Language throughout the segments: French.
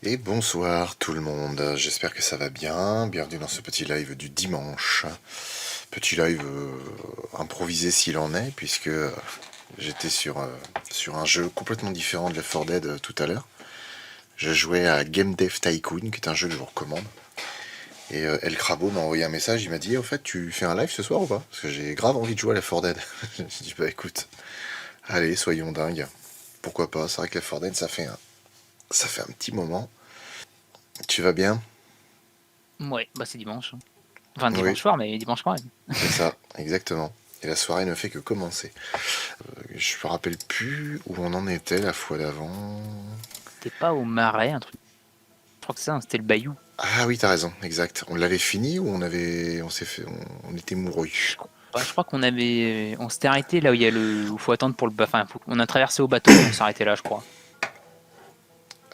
Et bonsoir tout le monde, j'espère que ça va bien. Bienvenue dans ce petit live du dimanche. Petit live improvisé s'il en est, puisque j'étais sur un jeu complètement différent de Left 4 Dead tout à l'heure. Je jouais à Game Dev Tycoon, qui est un jeu que je vous recommande. Et El Crabo m'a envoyé un message, il m'a dit « Au fait, tu fais un live ce soir ou pas ?» Parce que j'ai grave envie de jouer à Left 4 Dead. J'ai dit « Bah écoute, allez, soyons dingues. Pourquoi pas, c'est vrai que Left 4 Dead, ça fait un petit moment. » Tu vas bien? Ouais, bah c'est dimanche. Enfin dimanche Oui, soir, mais dimanche quand même. c'est ça, exactement. Et la soirée ne fait que commencer. Je me rappelle plus où on en était la fois d'avant. T'es pas au marais, un truc. Je crois que ça, c'était le Bayou. Ah oui, t'as raison, exact. On l'avait fini ou on était mourus? Je crois on s'était arrêté là où il y a où faut attendre pour enfin, on a traversé au bateau, on s'est arrêté là, je crois.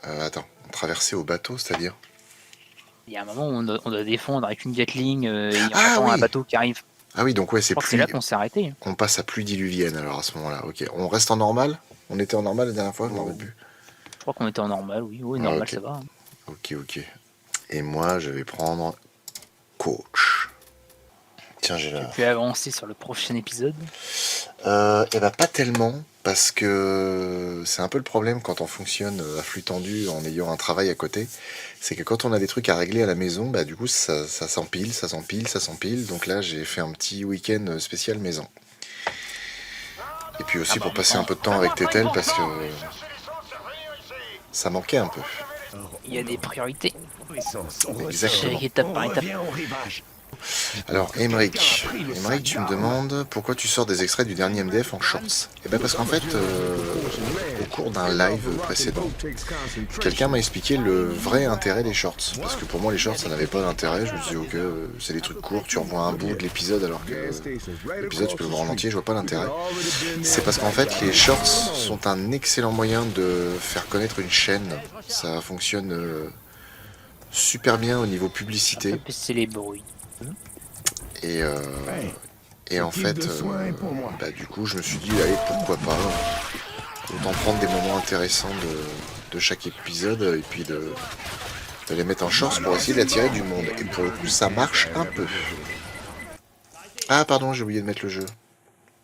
Attends, on traversait au bateau, c'est-à-dire? Il y a un moment où on doit défendre avec une Gatling et on Ah attend un oui! bateau qui arrive. Ah oui, donc ouais, Je c'est crois que c'est plus. là qu'on s'est arrêté. On passe à pluie diluvienne alors à ce moment-là. Ok, on reste en normal? On était en normal la dernière fois, je m'en rappelle plus. Je crois qu'on était en normal, oui. Oui, Ah, normal, ok, ça va. ok. Et moi, je vais prendre coach. Tiens, j'ai Tu la. peux avancer sur le prochain épisode. Eh ben pas tellement, parce que c'est un peu le problème quand on fonctionne à flux tendu en ayant un travail à côté. C'est que quand on a des trucs à régler à la maison, bah du coup ça s'empile, ça s'empile, ça s'empile. Donc là j'ai fait un petit week-end spécial maison. Et puis aussi pour passer un peu de temps avec Tétel parce que ça manquait un peu. Il y a des priorités. Exactement. Chaque étape par étape. Alors, Emeric, tu me demandes pourquoi tu sors des extraits du dernier MDF en shorts. Et ben parce qu'en fait, au cours d'un live précédent, quelqu'un m'a expliqué le vrai intérêt des shorts. Parce que pour moi, les shorts, ça n'avait pas d'intérêt. Je me disais, ok, c'est des trucs courts, tu revois un bout de l'épisode alors que l'épisode, tu peux le voir en entier, je vois pas l'intérêt. C'est parce qu'en fait, les shorts sont un excellent moyen de faire connaître une chaîne. Ça fonctionne super bien au niveau publicité. C'est les bruits. Et, en fait, bah, du coup, je me suis dit, allez, pourquoi pas, autant prendre des moments intéressants de chaque épisode et puis de les mettre en shorts pour essayer d'attirer du monde. Et pour le coup, ça marche un peu. Ah, pardon, j'ai oublié de mettre le jeu.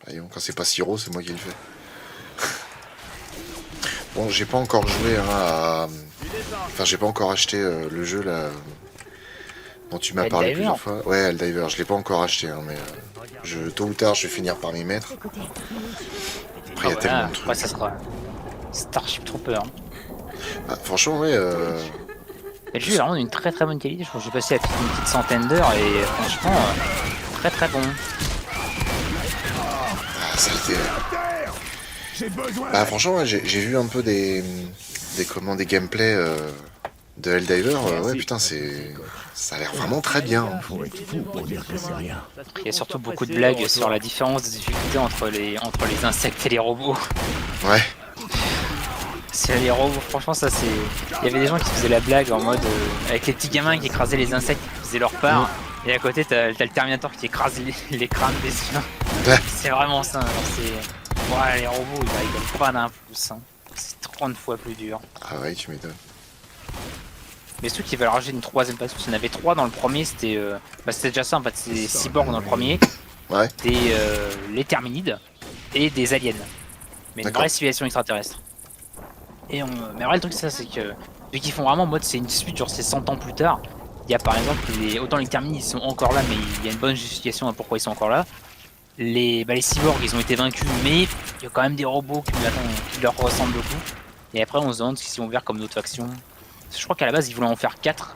Voyons, quand c'est pas Siro, c'est moi qui le fais. Bon, j'ai pas encore joué à... Enfin, j'ai pas encore acheté le jeu là dont tu m'as parlé plusieurs fois. Ouais, Helldiver, je l'ai pas encore acheté, hein, mais tôt ou tard, je vais finir par m'y mettre. Après, il y a tellement de trucs. Ouais, ça sera Starship Trooper. Ah, franchement, ouais. Le jeu est vraiment d'une très très bonne qualité. Je crois que j'ai passé une petite centaine d'heures et franchement, très très bon. Ah, ça a été... Bah, franchement, ouais, j'ai vu un peu des gameplays de Helldiver. Ouais, putain, ça a l'air vraiment très bien. Il y a surtout beaucoup de blagues sur la différence des difficultés entre les insectes et les robots. Ouais. C'est les robots, franchement, ça c'est. Il y avait des gens qui faisaient la blague en mode avec les petits gamins qui écrasaient les insectes, qui faisaient leur part, et à côté t'as le Terminator qui écrase les crânes des humains. C'est vraiment ça. Ouais, les robots ils valent pas d'un pouce. Hein. C'est 30 fois plus dur. Ah ouais, tu m'étonnes. Mais ceux qui veulent rajouter une troisième passion, il y en avait trois dans le premier, c'était déjà ça en fait, c'est des cyborgs dans le premier, ouais. Les Terminides et des aliens. Mais une vraie civilisation extraterrestre. Mais vrai le truc c'est que vu qu'ils font vraiment en mode c'est une suite, genre c'est 100 ans plus tard, il y a par exemple autant les Terminides ils sont encore là mais il y a une bonne justification à pourquoi ils sont encore là. Les cyborgs ils ont été vaincus mais il y a quand même des robots qui leur ressemblent beaucoup. Et après on se demande ce qu'ils vont faire comme d'autres factions. Je crois qu'à la base ils voulaient en faire 4,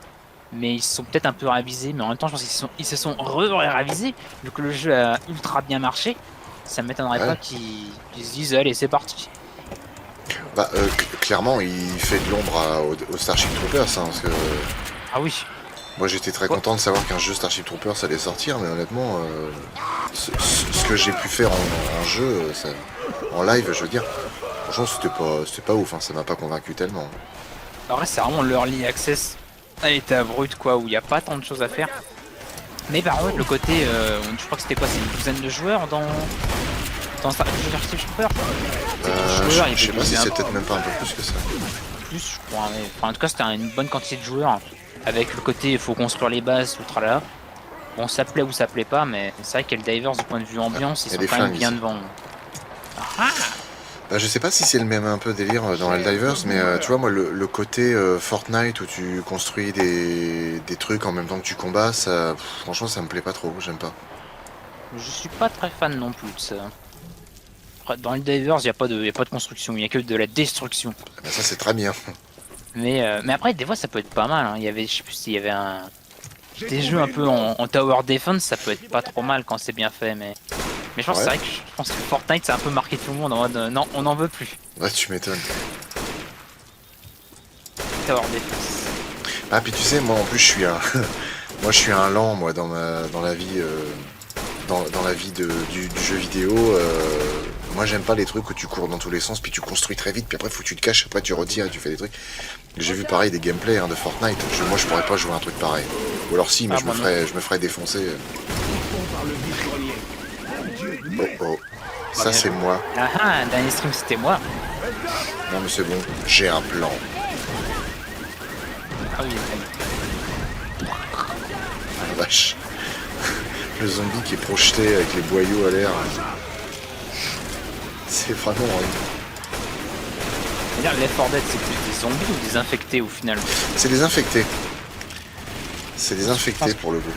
mais ils se sont peut-être un peu ravisés, mais en même temps je pense qu'ils se sont ravisés vu que le jeu a ultra bien marché. Ça m'étonnerait pas qu'ils se disent allez c'est parti. Bah clairement il fait de l'ombre au Starship Troopers hein, parce que... Ah oui. Moi j'étais très content de savoir qu'un jeu Starship Troopers allait sortir, mais honnêtement ce que j'ai pu faire en jeu, en live je veux dire, franchement c'était pas ouf, hein, ça m'a pas convaincu tellement. En vrai c'est vraiment l'early access à l'état brut quoi, où il n'y a pas tant de choses à faire. Mais par contre le côté, je crois que c'était quoi, c'est une douzaine de joueurs dans Starship Troopers. Je sais pas si c'est peut-être même pas un peu plus que ça. plus, je crois. Mais, enfin, en tout cas, c'était une bonne quantité de joueurs. Avec le côté, il faut construire les bases, tout tralala. Bon, ça plaît ou ça plaît pas, mais c'est vrai qu'Helldivers, du point de vue ambiance, ils sont quand même bien devant. Ah, bah, je sais pas si c'est le même un peu délire dans Helldivers, mais tu vois, moi, le côté Fortnite où tu construis des trucs en même temps que tu combats, ça, franchement, ça me plaît pas trop, j'aime pas. je suis pas très fan non plus de ça. Après, dans Helldivers, il n'y a pas de construction, il n'y a que de la destruction. Bah, ça, c'est très bien. Mais après, des fois, ça peut être pas mal. Hein. Il y avait, je sais plus s'il y avait des jeux un peu en tower defense, ça peut être pas trop mal quand c'est bien fait, mais je pense, Ouais. c'est vrai que je pense que Fortnite, ça a un peu marqué tout le monde en mode non, on n'en veut plus. Ouais, tu m'étonnes. Tower defense. Ah, puis tu sais, moi, en plus, je suis un, moi, je suis un lent, moi, dans la vie, dans la vie du jeu vidéo. Moi, j'aime pas les trucs où tu cours dans tous les sens, puis tu construis très vite, puis après, faut que tu te caches, après, tu retires et tu fais des trucs. J'ai vu pareil des gameplays de Fortnite. Moi, je pourrais pas jouer un truc pareil. Ou alors si, mais je me ferais défoncer. Oh oh, ça c'est moi. Ah, dernier stream, c'était moi. Non mais c'est bon, j'ai un plan. Ah oui, Ah, la vache. Le zombie qui est projeté avec les boyaux à l'air. C'est vraiment horrible. c'est-à-dire Left 4 Dead, c'est plus des zombies ou des infectés au final? C'est des infectés. C'est des infectés pour le coup.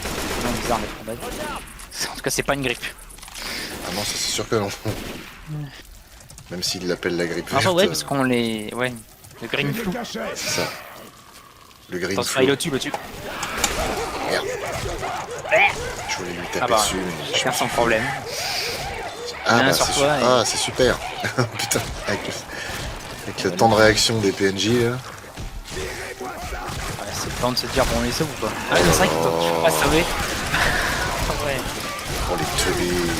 C'est vraiment bizarre Left 4 Dead. En tout cas, c'est pas une grippe. Ah non, ça c'est sûr que non. Même s'ils l'appellent la grippe verte. Ah ouais, parce qu'on les... Ouais, le green flu. C'est ça. Le green Attention, flu. il le tue. Merde. Je voulais lui taper Ah bah, dessus, mais... chacun sans problème. Ah Un bah sur c'est toi super. et- Ah, c'est super. Putain, avec le temps de réaction des PNJ là. Ouais, c'est le temps de se dire bon on les sauve ou pas. Ah c'est vrai qu'il faut pas sauver. Ah ouais. Pour les teubés.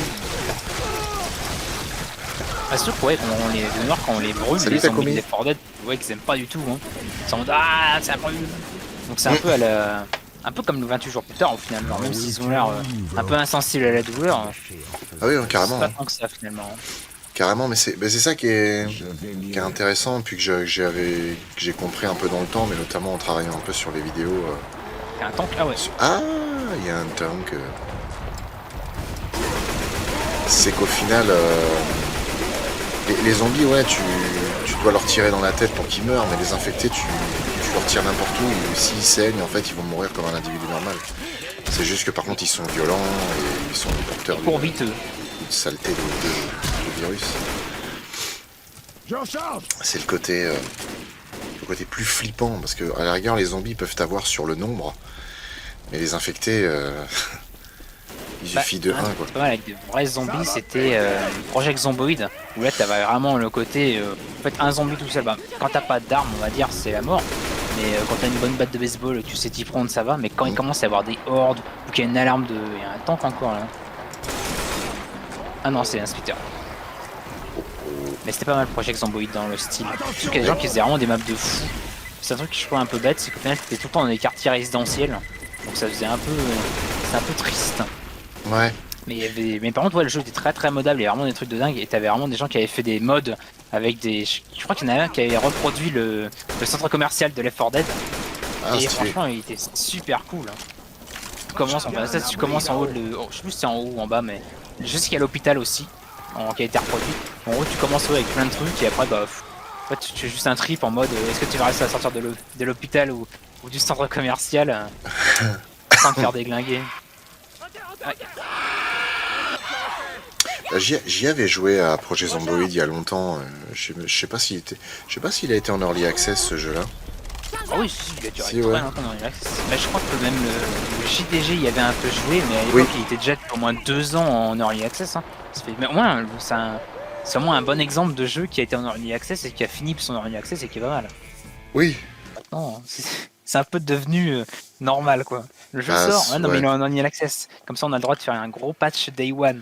Ah surtout que ouais, quand les noirs quand on les brûle, Salut, les zombies Takumi. des Left 4 Dead, ouais qu'ils aiment pas du tout. Hein. Ils sont en mode ah ça brûle. Donc c'est un peu à la... Un peu comme le 28 jours plus tard au final, alors, même s'ils ont l'air un peu insensibles à la douleur, Ah oui, c'est carrément. pas tant que ça finalement. Carrément, mais c'est ça qui est intéressant, puis que j'ai compris un peu dans le temps, mais notamment en travaillant un peu sur les vidéos. Il y a un tank là ouais. Ah, il y a un tank. C'est qu'au final, les zombies, ouais, tu dois leur tirer dans la tête pour qu'ils meurent, mais les infectés, tu leur tires n'importe où, et s'ils saignent, en fait, ils vont mourir comme un individu normal. C'est juste que par contre, ils sont violents et ils sont porteurs Pour d'une vite eux. saleté de virus. C'est le côté plus flippant, parce que à la rigueur, les zombies peuvent t'avoir sur le nombre, mais les infectés, il suffit de 1, quoi. Pas mal avec des vrais zombies, c'était Project Zomboid, où là t'avais vraiment le côté, en fait un zombie tout seul, bah, quand t'as pas d'armes on va dire c'est la mort, mais quand t'as une bonne batte de baseball tu sais t'y prendre ça va, mais quand il commence à y avoir des hordes, ou qu'il y a une alarme de... il y a un tank encore là. Ah non c'est un splitter. Mais c'était pas mal Project Zomboid dans le style. Surtout qu'il y a des gens qui faisaient vraiment des maps de fou. C'est un truc que je trouve un peu bête, c'est qu'au final t'étais tout le temps dans des quartiers résidentiels, donc ça faisait un peu... c'est un peu triste. Ouais. Mais par contre ouais, le jeu était très très modable, il y avait vraiment des trucs de dingue et t'avais vraiment des gens qui avaient fait des mods avec des... Je crois qu'il y en a un qui avait reproduit le centre commercial de Left 4 Dead Ah, et stylé. franchement il était super cool. Tu commences, enfin, ça, tu commences en haut, je sais plus si c'est en haut ou en bas mais je sais qu'il y a l'hôpital aussi qui a été reproduit. En gros tu commences avec plein de trucs et après bah en fait, tu fais juste un trip en mode est-ce que tu vas réussir à sortir de l'hôpital ou du centre commercial sans te faire déglinguer. J'y avais joué à Project Zomboid il y a longtemps. Je sais pas s'il a été en early access ce jeu-là. Ah oui, si, il a duré Si, très ouais. longtemps dans les access. Mais je crois que même le JDG il y avait un peu joué, mais à l'époque Oui. il était déjà au moins 2 ans en early access. Hein. Mais au moins, c'est au moins un bon exemple de jeu qui a été en early access et qui a fini son early access et qui est pas mal. Oui. Maintenant, c'est un peu devenu normal quoi. Le jeu Ah, sort, non mais ouais. il est en early access. Comme ça on a le droit de faire un gros patch day one.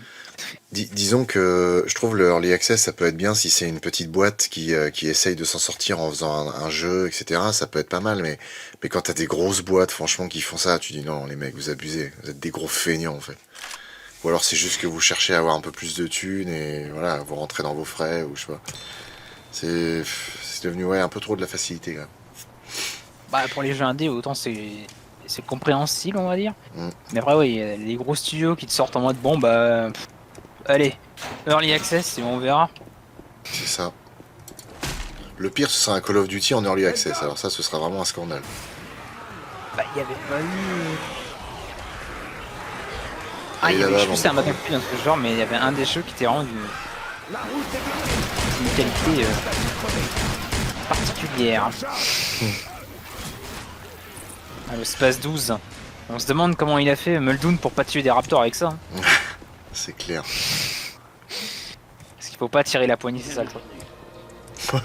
Disons que je trouve le early access, ça peut être bien si c'est une petite boîte qui essaye de s'en sortir en faisant un jeu, etc. Ça peut être pas mal, mais quand t'as des grosses boîtes, franchement, qui font ça, tu dis non, les mecs, vous abusez. Vous êtes des gros feignants, en fait. Ou alors c'est juste que vous cherchez à avoir un peu plus de thunes et voilà, vous rentrez dans vos frais, ou je sais pas. C'est devenu ouais, un peu trop de la facilité. Là. Bah, pour les jeux indés, autant c'est compréhensible, on va dire. Mm. Mais après, oui, les gros studios qui te sortent en mode bon, bah, allez, early access et on verra. C'est ça. Le pire, ce sera un Call of Duty en early access. Alors ça, ce sera vraiment un scandale. Bah, il y avait pas eu. Ah, Et il y avait, là-bas, je sais plus, c'est un Battlefield dans ce genre, mais il y avait un des jeux qui était vraiment d'une qualité particulière. Ah, le Space 12. On se demande comment il a fait Muldoon pour pas tuer des raptors avec ça. Hein. C'est clair. Parce qu'il faut pas tirer la poignée, c'est ça le truc.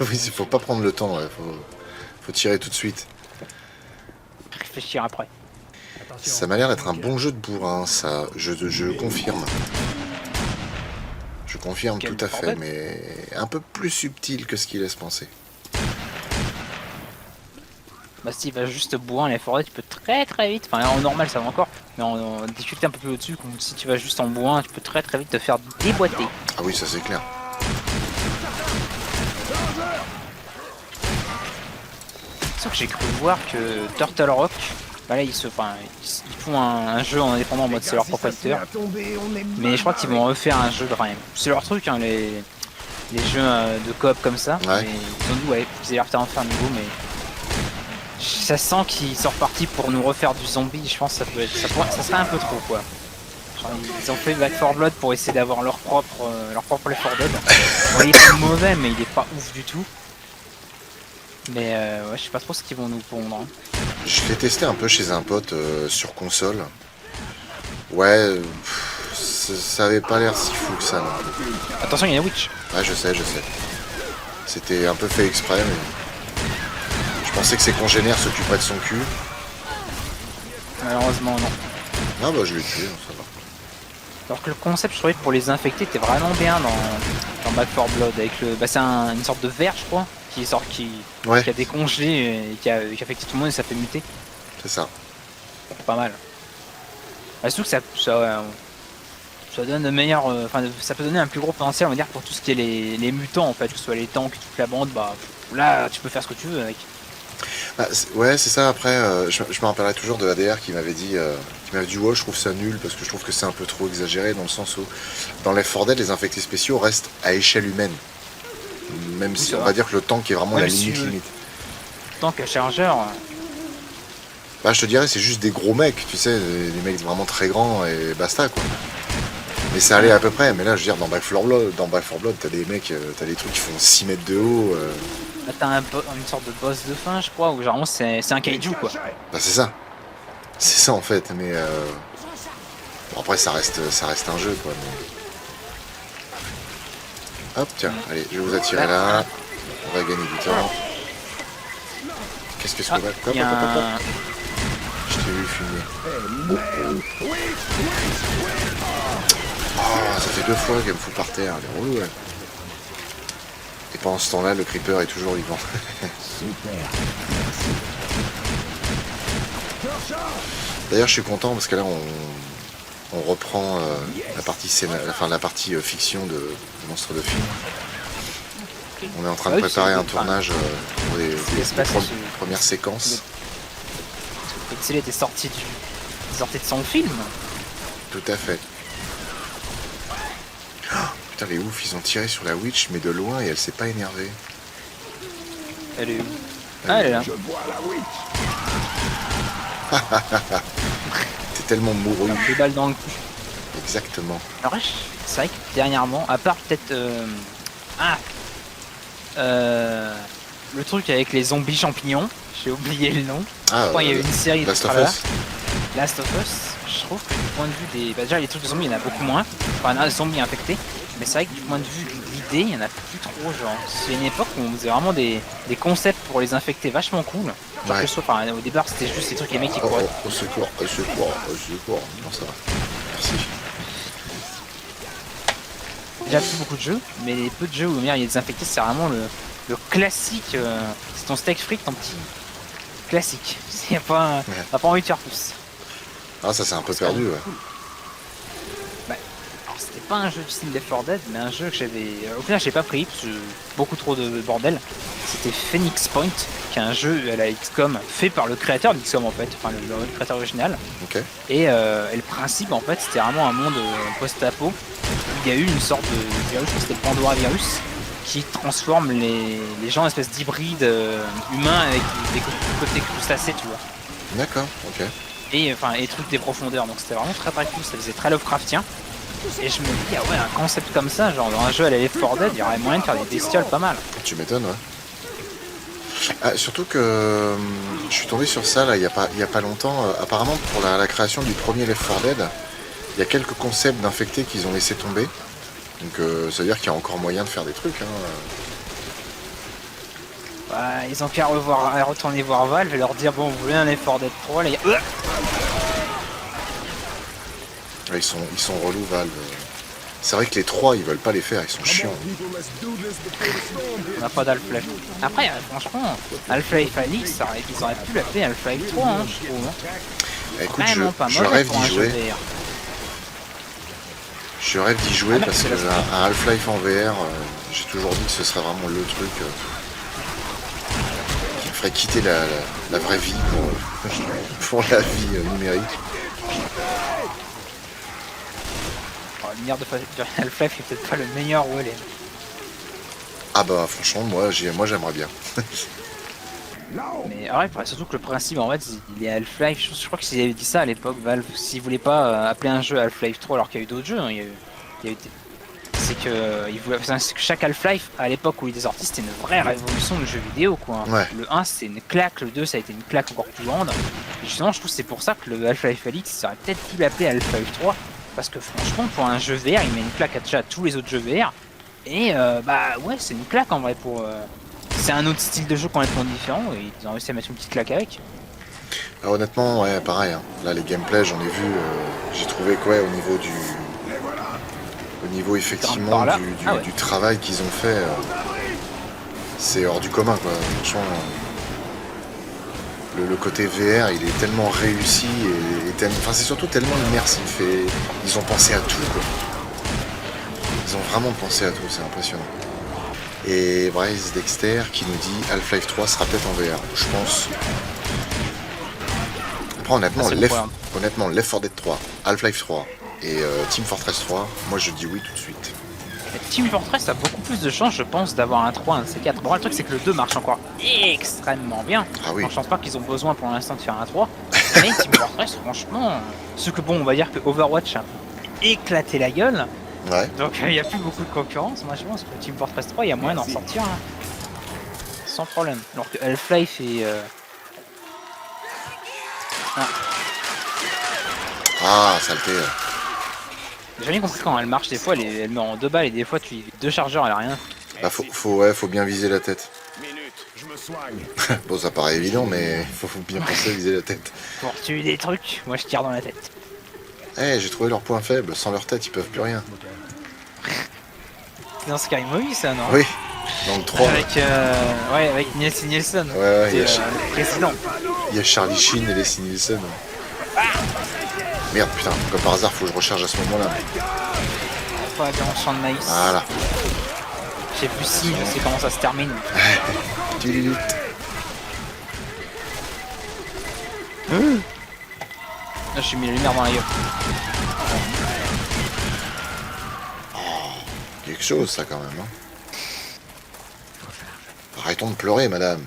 Oui, il faut pas prendre le temps. Ouais. Faut tirer tout de suite. Réfléchir après. Ça m'a l'air d'être un bon jeu de bourrin, ça. Je confirme. Je confirme Quel tout à fait, bordel. mais un peu plus subtil que ce qu'il laisse penser. Bah s'il va juste bourrin les forêts, tu peux très vite, enfin en normal ça va encore, mais en difficulté un peu plus au-dessus, comme si tu vas juste en bourrin, tu peux très vite te faire déboîter. Ah oui, ça c'est clair. Sauf que j'ai cru voir que Turtle Rock, bah là ils font un jeu en indépendant en mode c'est leur propriétaire, mais je crois qu'ils vont refaire un jeu quand même. C'est leur truc, hein, les jeux de coop comme ça, Ouais. mais ils ont dit ouais, ils allaient en faire un nouveau, mais ça sent qu'ils sont repartis pour nous refaire du zombie. Je pense que ça serait un peu trop quoi. Genre, ils ont fait Back 4 Blood pour essayer d'avoir leur propre Left 4 Dead. Bon, il est pas mauvais, mais il est pas ouf du tout. Mais ouais, je sais pas trop ce qu'ils vont nous pondre. Hein. Je l'ai testé un peu chez un pote sur console. Ouais, ça avait pas l'air si fou que ça. Non. Attention, il y a Witch. Ouais, je sais. C'était un peu fait exprès, mais... Je pensais que ses congénères s'occuperaient de son cul. Malheureusement, non. Ah bah je l'ai tué, ça va. Alors que le concept, je trouvais que pour les infectés, était vraiment bien dans Back 4 Blood. Avec le, bah, c'est une sorte de ver, je crois, qui Ouais, a décongelé et qui affecte tout le monde et ça fait muter. c'est ça. Pas mal. Bah, surtout que ça donne de meilleurs, enfin ça peut donner un plus gros potentiel, on va dire, pour tout ce qui est les mutants en fait, que ce soit les tanks, toute la bande, bah là tu peux faire ce que tu veux avec. Ah, ouais, c'est ça. Après, je me rappellerai toujours de ADR qui m'avait dit ouais, je trouve ça nul parce que je trouve que c'est un peu trop exagéré dans le sens où dans Left 4 Dead, les infectés spéciaux restent à échelle humaine. Même si on va dire que le tank est vraiment Ouais, la mais si limite. Tank à chargeur, Bah, je te dirais, c'est juste des gros mecs, tu sais, des mecs vraiment très grands et basta quoi. Mais ça allait à peu près. Mais là, je veux dire, dans Back 4 Blood, t'as des mecs, t'as des trucs qui font 6 mètres de haut. là t'as une sorte de boss de fin, je crois, où genre c'est un kaiju quoi. Bah, c'est ça. C'est ça en fait, mais bon, après ça reste un jeu quoi. Mais... Hop, tiens, allez, je vais vous attirer là. On va gagner du temps. Qu'est-ce que c'est que Il y a un... Je t'ai vu fumer. Oh, ça fait 2 fois qu'elle me fout par terre, elle est relou, elle. Et pendant ce temps-là, le creeper est toujours vivant. D'ailleurs, je suis content parce que là, on reprend la partie fiction de Monstres de Film. On est en train de préparer un tournage pour les premières séquences. Godzilla était sorti de son film. Tout à fait. Oh, putain, les ouf, ils ont tiré sur la witch, mais de loin, et elle s'est pas énervée. Elle est où? Ah, elle est là. T'es tellement mouru. Des balles dans le cul. Exactement. Alors, c'est vrai que dernièrement, à part peut-être... le truc avec les zombies champignons, j'ai oublié le nom. Ah, Enfin, il y a eu une série de Last of tralala. Us. Last of Us, je trouve que du point de vue des... Bah, déjà, les trucs de zombies, il y en a beaucoup moins. Enfin, il y en a des zombies infectés. Mais c'est vrai que du point de vue de l'idée, il y en a plus trop, genre. C'est une époque où on faisait vraiment des concepts pour les infecter vachement cool. Genre Ouais. que ce soit, enfin, au départ, c'était juste des trucs, les mecs qui Oh, couraient. au secours, au secours, au secours. Non, ça va. Merci. Déjà plus beaucoup de jeux, mais les peu de jeux où il y a des infectés, c'est vraiment le classique. C'est ton steak frites, ton petit classique. Il n'y a pas, t'as pas envie de faire plus. Ah, ça c'est un peu perdu, ouais. Cool. Bah, alors c'était pas un jeu du style Left 4 Dead, mais un jeu que j'avais... Au final, j'ai pas pris, parce que beaucoup trop de bordel. C'était Phoenix Point, qui est un jeu à la XCOM, fait par le créateur d'XCOM en fait, enfin le créateur original. Ok. Et le principe, en fait, c'était vraiment un monde post-apo, où il y a eu une sorte de virus, je crois que c'était le Pandora virus, qui transforme les gens en espèce d'hybrides humains avec des côtés crustacés, tu vois. D'accord, ok. Et enfin, et trucs des profondeurs, donc c'était vraiment très cool, ça faisait très Lovecraftien. Et je me dis, ah ouais, un concept comme ça, genre dans un jeu à la Left 4 Dead, il y aurait moyen de faire des bestioles pas mal. Tu m'étonnes, ouais. Ah, surtout que je suis tombé sur ça là il y a pas longtemps. Apparemment pour la création du premier Left 4 Dead, il y a quelques concepts d'infectés qu'ils ont laissé tomber. Donc ça veut dire qu'il y a encore moyen de faire des trucs. Hein. Bah, ils ont qu'à retourner voir Valve et leur dire, bon, vous voulez un Left 4 Dead 3, les gars. Ils sont relous Valve. C'est vrai que les 3 ils veulent pas les faire, ils sont chiants. On n'a pas d'Half-Life. Après, franchement, Half-Life Alyx, ils auraient pu l'appeler Half-Life 3, hein, je trouve. Écoute, Vraiment je rêve d'y jouer. Je rêve d'y jouer parce que un Half-Life en VR, j'ai toujours dit que ce serait vraiment le truc qui me ferait quitter la vraie vie pour la vie numérique. L'univers de Half-Life est peut-être pas le meilleur où elle est. Ah bah franchement moi j'aimerais bien. Mais ouais, surtout que le principe en fait il est Half-Life, je crois que s'ils avaient dit ça à l'époque, Valve, s'ils voulaient pas appeler un jeu Half-Life 3 alors qu'il y a eu d'autres jeux, hein, c'est que chaque Half-Life à l'époque où il était sorti c'était une vraie révolution du jeu vidéo quoi. Ouais. Le 1 c'était une claque, le 2 ça a été une claque encore plus grande. Et justement je trouve que c'est pour ça que le Half-Life Alyx ça aurait peut-être pu l'appeler Half-Life 3. Parce que franchement, pour un jeu VR, il met une claque à tous les autres jeux VR. Et bah ouais, c'est une claque en vrai pour. C'est un autre style de jeu complètement différent et ils ont réussi à mettre une petite claque avec. Ah, honnêtement, ouais, pareil. Hein. Là, les gameplays, j'en ai vu. J'ai trouvé que ouais, au niveau effectivement du travail qu'ils ont fait, c'est hors du commun quoi. Franchement. Le côté VR il est tellement réussi et enfin, c'est surtout tellement immersif et ils ont pensé à tout quoi. Ils ont vraiment pensé à tout, c'est impressionnant. Et Bryce Dexter qui nous dit Half-Life 3 sera peut-être en VR, je pense. Après honnêtement Left 4 Dead 3, Half-Life 3 et Team Fortress 3, moi je dis oui tout de suite. Team Fortress a beaucoup plus de chances, je pense, d'avoir un 3, un C4. Bon, le truc, c'est que le 2 marche encore extrêmement bien. Ah oui. Donc, je pense pas qu'ils ont besoin pour l'instant de faire un 3. Mais Team Fortress, franchement, ce que bon, on va dire que Overwatch a éclaté la gueule. Ouais. Donc, il n'y a plus beaucoup de concurrence. Moi, je pense que Team Fortress 3, il y a moyen d'en sortir. Hein. Sans problème. Alors que Half-Life et. Ah, saleté. J'ai jamais compris quand elle marche, des fois elle met en 2 balles et des fois tu 2 chargeurs, elle a rien. Bah faut bien viser la tête. Bon ça paraît évident mais faut bien penser à viser la tête. Pour tuer des trucs, moi je tire dans la tête. Eh j'ai trouvé leur point faible, sans leur tête ils peuvent plus rien. C'est dans Sky Movie ça non? Oui, dans le 3. Avec Nielsen. Ouais, le président. Il y a Charlie Sheen et Leslie Nielsen. Merde putain, comme par hasard faut que je recharge à ce moment-là. Faut aller en champ de maïs. Voilà. J'ai plus si, je sais comment ça se termine. Là, je suis mis la lumière dans la gueule. Quelque chose ça quand même. Hein. Arrêtons de pleurer madame.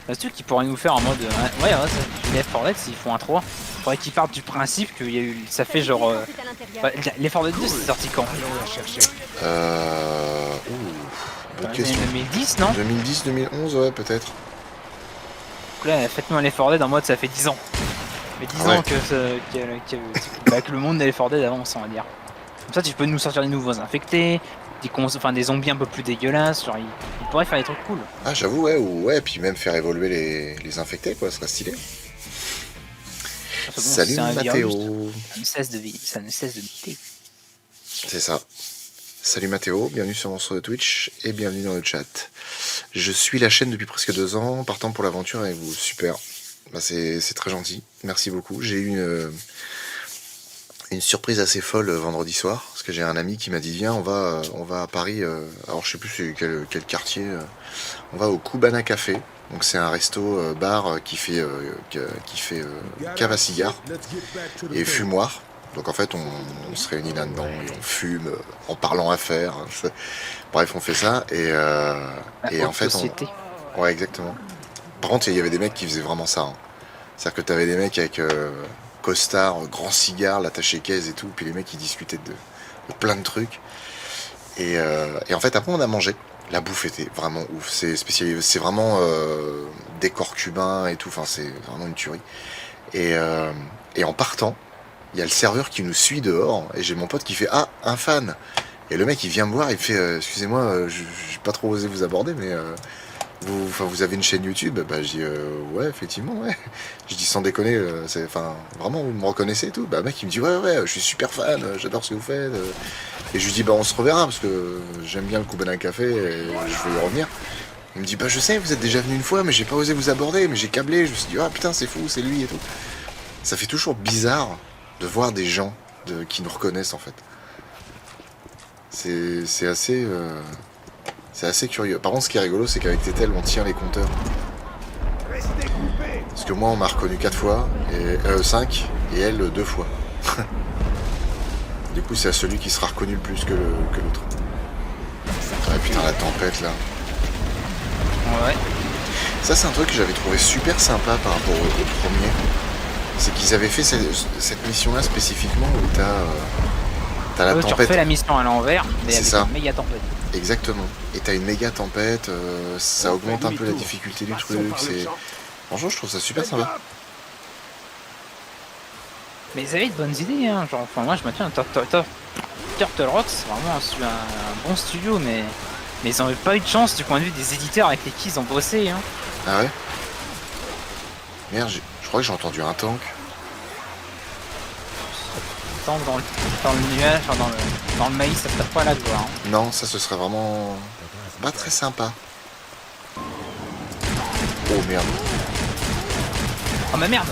C'est sûr qu'ils pourraient nous faire en mode. Ouais, c'est Left 4 Dead s'ils font un 3. Faudrait qu'ils partent du principe que ça fait genre. Left 4 Dead 2 c'est sorti quand? Bonne question. 2010 non? 2010, 2011 ouais peut-être. Donc là faites-nous un Left 4 Dead en mode ça fait 10 ans. Mais 10 ans que le monde des Left 4 Dead avance on va dire. Comme ça tu peux nous sortir des nouveaux infectés. Des zombies un peu plus dégueulasses, genre ils pourraient faire des trucs cool. Ah j'avoue ouais, puis même faire évoluer les infectés quoi, ce serait stylé. Salut Mathéo. Ça ne cesse de biter. C'est ça. Salut Mathéo, bienvenue sur mon sur Twitch et bienvenue dans le chat. Je suis la chaîne depuis presque 2 ans, partant pour l'aventure avec vous, super. Bah, c'est très gentil, merci beaucoup. J'ai eu une surprise assez folle vendredi soir, parce que j'ai un ami qui m'a dit viens, on va à Paris, alors je sais plus c'est quel quartier, on va au Cubana Café. Donc c'est un resto bar qui fait cave à cigares et fumoir. Donc en fait on se réunit là-dedans et on fume en parlant affaires. Bref, on fait ça et en fait société. ouais, exactement. Par contre il y avait des mecs qui faisaient vraiment ça, hein. C'est-à-dire que t'avais des mecs avec costard, grand cigare, l'attaché caisse et tout, puis les mecs ils discutaient de plein de trucs. Et en fait après on a mangé. La bouffe était vraiment ouf. C'est spécialisé, c'est vraiment décor cubain et tout. Enfin, c'est vraiment une tuerie. Et en partant, il y a le serveur qui nous suit dehors. Et j'ai mon pote qui fait ah, un fan. Et le mec il vient me voir, il fait excusez-moi, j'ai pas trop osé vous aborder, mais vous avez une chaîne YouTube? Bah je dis ouais, effectivement, ouais. Je dis sans déconner, enfin vraiment vous me reconnaissez et tout? Bah mec il me dit ouais, je suis super fan, j'adore ce que vous faites. Et je lui dis bah on se reverra parce que j'aime bien le Cubana Café et je veux y revenir. Il me dit bah je sais, vous êtes déjà venu une fois mais j'ai pas osé vous aborder, mais j'ai câblé, je me suis dit ah putain c'est fou, c'est lui et tout. Ça fait toujours bizarre de voir des gens qui nous reconnaissent en fait. C'est assez curieux. Par contre ce qui est rigolo c'est qu'avec Tetel on tient les compteurs. Parce que moi on m'a reconnu 4 fois, et 5 et elle 2 fois. Du coup, c'est à celui qui sera reconnu le plus que l'autre. Ah putain, la tempête là. Ouais. Ça, c'est un truc que j'avais trouvé super sympa par rapport au premier. C'est qu'ils avaient fait cette mission-là spécifiquement où t'as la Tu tempête. refais la mission à l'envers, mais C'est avec ça. une méga tempête. Exactement. Et t'as une méga tempête, ça augmente un peu la difficulté du truc. Franchement, je trouve ça super sympa. Mais ils avaient de bonnes idées, hein. Genre, enfin, moi je maintiens Turtle Rock, c'est vraiment un bon studio, mais ils n'ont pas eu de chance du point de vue des éditeurs avec lesquels ils ont bossé, hein. Ah ouais? Merde, je crois que j'ai entendu un tank. Tant que dans le nuage, enfin, dans le maïs, ça se tape pas là, quoi, hein. Non, ça ce serait vraiment pas très sympa. Oh merde. Oh ma merde!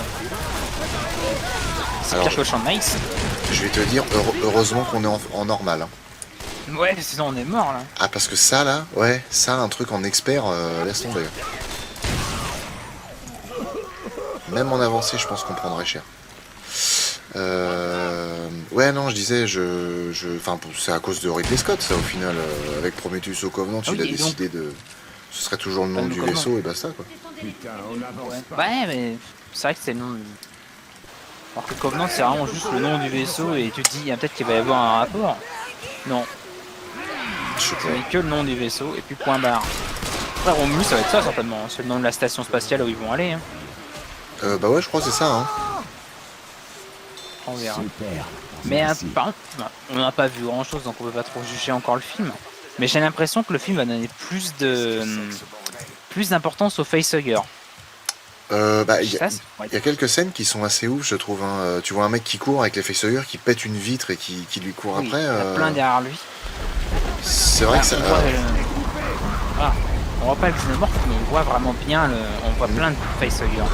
C'est Alors, pire que le champ de maïs. je vais te dire, heureusement qu'on est en normal, hein. Ouais, sinon on est mort là. Ah, parce que ça là, ouais, ça, un truc en expert, laisse tomber. Même en avancée, je pense qu'on prendrait cher. Ouais, non, je disais, enfin, c'est à cause de Ridley Scott, ça, au final. Avec Prometheus au Covenant, il a décidé de. Ce serait toujours le nom du vaisseau et basta, quoi. Ouais, mais c'est vrai que c'est le nom. Alors que Covenant, c'est vraiment juste le nom du vaisseau et tu te dis, peut-être qu'il va y avoir un rapport. Non. C'est que le nom du vaisseau et puis point barre. Après, Romulus, ça va être ça certainement. C'est le nom de la station spatiale où ils vont aller, hein. Bah ouais, je crois que c'est ça, hein. On verra. Mais par contre, on n'a pas vu grand chose donc on peut pas trop juger encore le film. Mais j'ai l'impression que le film va donner plus d'importance au facehugger. Bah, il y a quelques scènes qui sont assez ouf, je trouve, hein. Tu vois un mec qui court avec les facehuggers, qui pète une vitre et qui lui court Oui, après. il y en a plein derrière lui. C'est vrai que ça. On voit pas le xénomorphe, mais on voit vraiment bien on voit plein de facehuggers.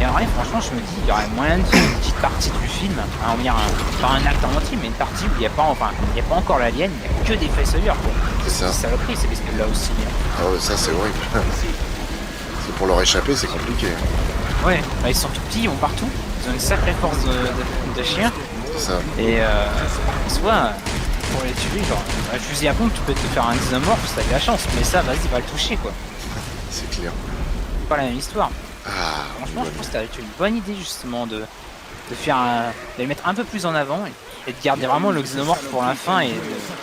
Et en vrai, franchement, je me dis, il y aurait moyen de faire une petite partie du film, on va dire pas un acte en entier, mais une partie où il n'y a pas encore l'alien, il n'y a que des facehuggers. C'est ça. C'est saloperie, ces bestioles là aussi, hein. Ah ouais, ça c'est horrible. C'est pour leur échapper, c'est compliqué. Ouais, bah, ils sont tout petits, ils vont partout, ils ont une sacrée force de chien. C'est ça. Et soit pour les tuer, genre, un fusil à pompe, tu peux te faire un xénomorphe si t'as de la chance, mais ça, vas-y, va le toucher, quoi. C'est clair. C'est pas la même histoire. Ah, Franchement, je pense que ça une bonne idée, justement, de les mettre un peu plus en avant et de garder vraiment le xénomorphe pour la fin et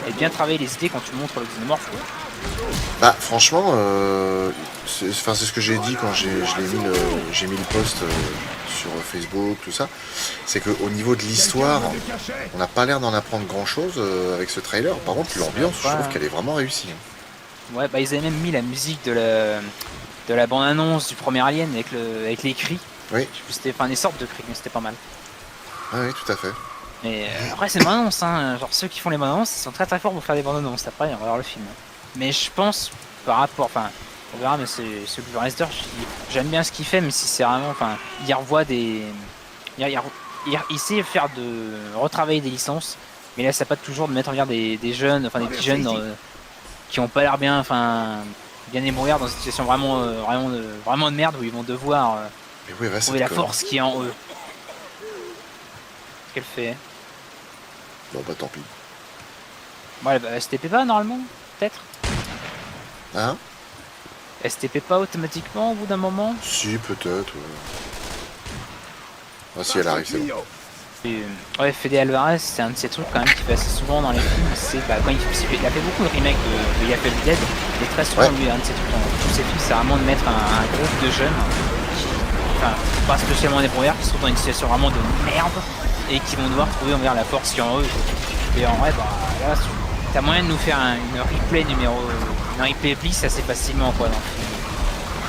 de bien travailler les idées quand tu montres le xénomorphe, quoi. Bah franchement, c'est ce que j'ai dit quand j'ai mis le post sur Facebook, tout ça. C'est qu'au niveau de l'histoire, on n'a pas l'air d'en apprendre grand chose avec ce trailer. Par contre, l'ambiance, je trouve qu'elle est vraiment réussie. Ouais, bah ils avaient même mis la musique de la bande-annonce du premier Alien avec les cris. Oui. C'était des sortes de cris, mais c'était pas mal. Ah oui, tout à fait. Mais après, c'est une bande-annonce, hein. Genre ceux qui font les bandes-annonces, ils sont très très forts pour faire des bandes-annonces. Après, on va voir le film. Mais je pense, par rapport, enfin, on verra, mais c'est Blue Raster, j'aime bien ce qu'il fait, mais si c'est vraiment, enfin, il revoit des. Il il sait faire de retravailler des licences, mais là ça pas toujours de mettre en lumière des jeunes, enfin des petits jeunes qui ont pas l'air bien, enfin bien débrouillards dans une situation vraiment de merde où ils vont devoir Mais oui, va trouver cette la conne. force qui est en eux. Qu'est-ce qu'elle fait? Bon bah tant pis. Bon, elle STP pas normalement, peut-être. Hein? STP pas automatiquement au bout d'un moment. Si, peut-être. Ah si, elle arrive, c'est bon. Et, ouais, Fede Alvarez, c'est un de ces trucs quand même qu'il fait assez souvent dans les films. C'est quand il a fait beaucoup de remakes de Il a fait Dead, et très souvent, Ouais. lui, un de ses trucs dans tous ses films, c'est vraiment de mettre un groupe de jeunes qui, enfin, pas spécialement débrouillards, qui se trouvent dans une situation vraiment de merde et qui vont devoir trouver envers la force qui est en eux. Et en vrai, bah là, t'as moyen de nous faire une replay Bliss assez facilement, quoi.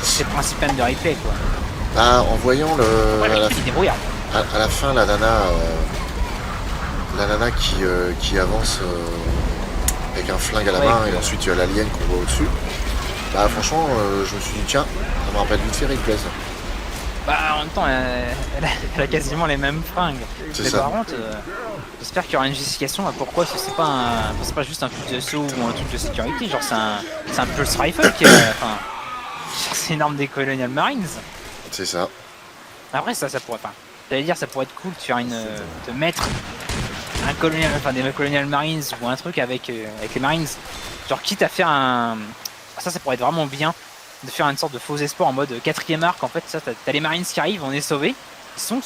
C'est le principe même de replay, quoi. Bah, en voyant Ouais, à, la, il est débrouillard. à la fin la nana qui avance avec un flingue à la main et ensuite il y a l'alien qu'on voit au-dessus. Bah franchement, je me suis dit tiens, ça me rappelle vite fait Replay ça. Bah en même temps, elle a quasiment les mêmes fringues. C'est Mais ça. par contre, j'espère qu'il y aura une justification à pourquoi c'est pas juste un fusil d'assaut ou un truc de sécurité. Genre c'est un Pulse Rifle qui est, enfin, c'est une arme des Colonial Marines. C'est ça. Après ça pourrait pas. J'allais dire ça pourrait être cool de faire de mettre un colonial, enfin des Colonial Marines ou un truc avec les Marines. Genre quitte à faire ça pourrait être vraiment bien de faire une sorte de faux espoir en mode 4ème arc. En fait, ça t'as les Marines qui arrivent, on est sauvés. Ils sont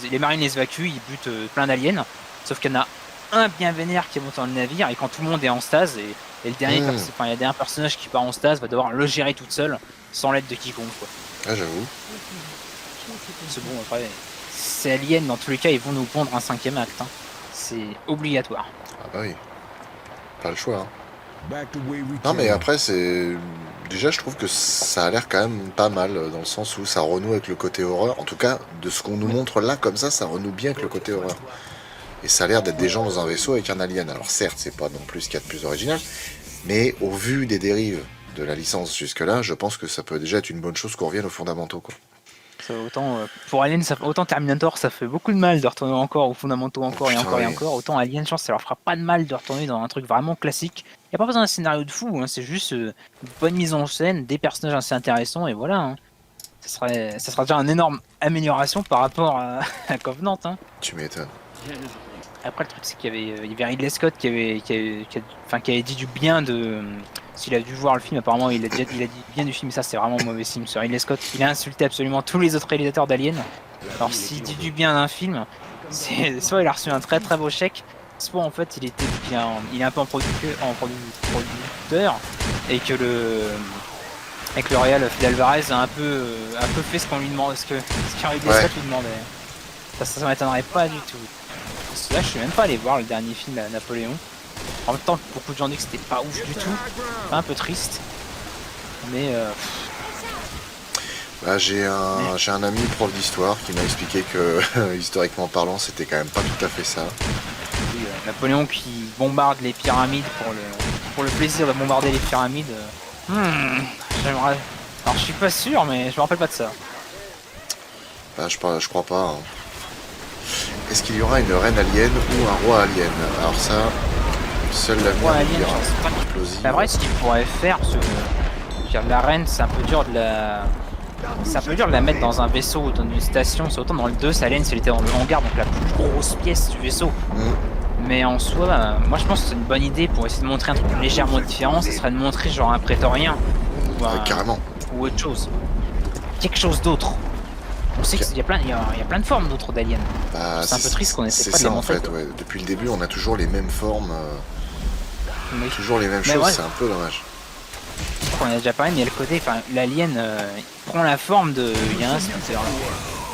les Marines les évacuent, ils butent plein d'aliens. Sauf qu'il y en a un bien vénère qui monte dans le navire et quand tout le monde est en stase et le dernier, le dernier personnage qui part en stase va devoir le gérer toute seule sans l'aide de quiconque, quoi. Ah j'avoue. C'est bon, après, c'est Alien, dans tous les cas, ils vont nous pondre un 5ème acte. Hein. C'est obligatoire. Ah bah oui. Pas le choix. Hein. Non mais après c'est... Déjà je trouve que ça a l'air quand même pas mal dans le sens où ça renoue avec le côté horreur. En tout cas, de ce qu'on nous montre là comme ça renoue bien avec le côté horreur. Et ça a l'air d'être des gens dans un vaisseau avec un alien. Alors certes, c'est pas non plus ce qu'il y a de plus original, mais au vu des dérives de la licence jusque-là, je pense que ça peut déjà être une bonne chose qu'on revienne aux fondamentaux, quoi. Autant pour Alien, autant Terminator, ça fait beaucoup de mal de retourner encore aux fondamentaux encore et encore et encore. Autant Alien, je pense que ça leur fera pas de mal de retourner dans un truc vraiment classique. Il n'y a pas besoin d'un scénario de fou, hein, c'est juste une bonne mise en scène, des personnages assez intéressants et voilà. Hein. Ça sera déjà une énorme amélioration par rapport à Covenant. Hein. Tu m'étonnes. Après, le truc, c'est qu'il y avait Ridley Scott qui avait dit du bien de. S'il a dû voir le film, apparemment, il a dit bien du film, et ça, c'est vraiment mauvais signe. Sur Ridley Scott, il a insulté absolument tous les autres réalisateurs d'Alien. Alors, s'il dit du bien d'un film, soit il a reçu un très très beau chèque, soit en fait, il est un peu en producteur, et que le réal Fede Alvarez a un peu fait ce qu'on lui demande, ce que Ridley Scott lui demandait. Ça m'étonnerait pas du tout. Parce que là, je suis même pas allé voir le dernier film Napoléon. En même temps, beaucoup de gens disent que c'était pas ouf du tout. Un peu triste. Mais Bah, j'ai un ami prof d'histoire qui m'a expliqué que, historiquement parlant, c'était quand même pas tout à fait ça. oui, Napoléon qui bombarde les pyramides pour le plaisir de bombarder les pyramides. J'aimerais. Alors, je suis pas sûr, mais je me rappelle pas de ça. Bah, je crois pas. Hein. Est-ce qu'il y aura une reine alien ou un roi alien? Alors ça, seul l'avenir nous dira. La vraie, ce qu'il pourrait faire, la reine, c'est un peu dur de la mettre dans un vaisseau ou dans une station. C'est autant dans le 2, Alien, elle était dans le hangar, donc la plus grosse pièce du vaisseau. Mais en soi, moi je pense que c'est une bonne idée pour essayer de montrer un truc légèrement différent. Ce serait de montrer genre un prétorien carrément. Ou autre chose. Quelque chose d'autre. On sait qu'il y a plein de formes d'autres d'aliens. Bah, c'est un peu triste qu'on essaie pas de les montrer. C'est ça en fait, ouais. Depuis le début, on a toujours les mêmes formes, toujours les mêmes choses, ouais. C'est un peu dommage. On a déjà parlé, mais il y a le côté, l'alien il prend la forme de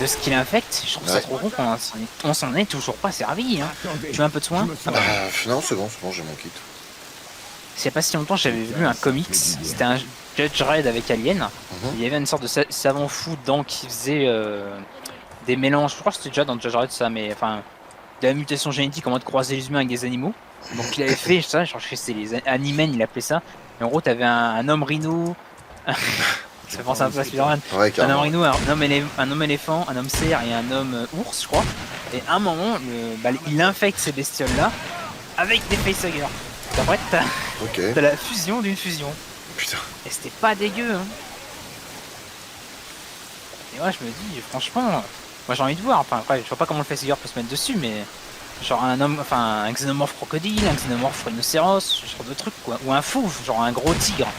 ce qu'il infecte. Je trouve ça trop con on s'en est toujours pas servi. Hein. Tu veux un peu de soin? Non, c'est bon, j'ai mon kit. Il y a pas si longtemps, j'avais vu un comics, c'était un Judge Red avec Alien. Il y avait une sorte de savant fou dedans qui faisait des mélanges. Je crois que c'était déjà dans Judge Red ça, mais enfin, de la mutation génétique en mode croiser les humains avec des animaux. Donc il avait fait ça, je crois que c'est les Animen, il appelait ça. Et en gros, t'avais un homme rhino, Ça fait penser un peu à Spider-Man. Ouais, Un carrément. homme rhino, un homme éléphant, un homme cerf et un homme ours, je crois. Et à un moment, il infecte ces bestioles-là avec des facehuggers. Après, Ok. t'as la fusion d'une fusion. Putain. Et c'était pas dégueu, hein. Et ouais, je me dis, franchement, moi j'ai envie de voir. Enfin, après, je vois pas comment le facehugger peut se mettre dessus, mais genre un xénomorphe crocodile, un xénomorphe rhinocéros, ce genre de truc, quoi. Ou un fauve, genre un gros tigre.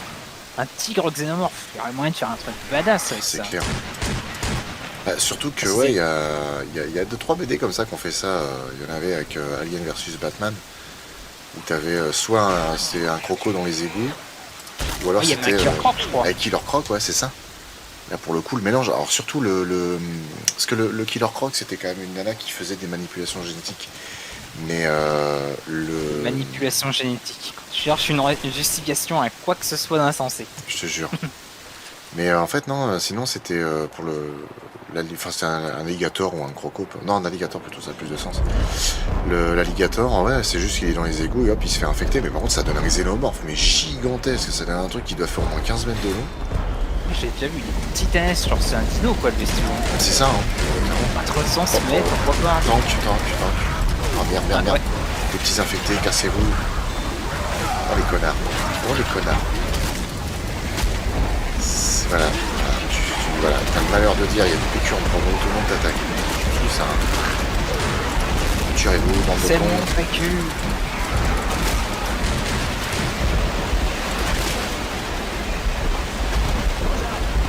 Un tigre xénomorphe. Il y aurait moyen de faire un truc badass avec C'est ça. clair. Bah, surtout que, Ah, ouais, il y a 2-3 BD comme ça qu'on fait ça. Il y en avait avec Alien versus Batman. Où t'avais c'est un croco dans les égouts. Ou alors il y avait c'était un Killer Croc, je crois. avec Killer Croc, ouais, c'est ça. Là, pour le coup, le mélange. Alors, surtout parce que le Killer Croc, c'était quand même une nana qui faisait des manipulations génétiques. Mais Manipulation génétique. Je cherche une justification à quoi que ce soit d'insensé. Je te jure. Mais en fait, non, sinon c'était pour enfin, c'est un alligator ou un croco. Non, un alligator plutôt, ça a plus de sens. L'alligator, ouais, c'est juste qu'il est dans les égouts et hop, il se fait infecter. Mais par contre, ça donne un xénomorphe, mais gigantesque. Ça donne un truc qui doit faire au moins 15 mètres de long. J'ai déjà vu des titanesses, genre c'est un dino quoi le bestiau. C'est ça, hein. Pas trop de sens, mais pourquoi pas. Tank. Oh merde. Ouais. Les petits infectés, cassez-vous. Oh les connards. Voilà. Voilà, t'as le malheur de dire, il y a du PQ en promo, tout le monde t'attaque. Tout ça. Tirez-vous, bande de C'est cons. mon PQ.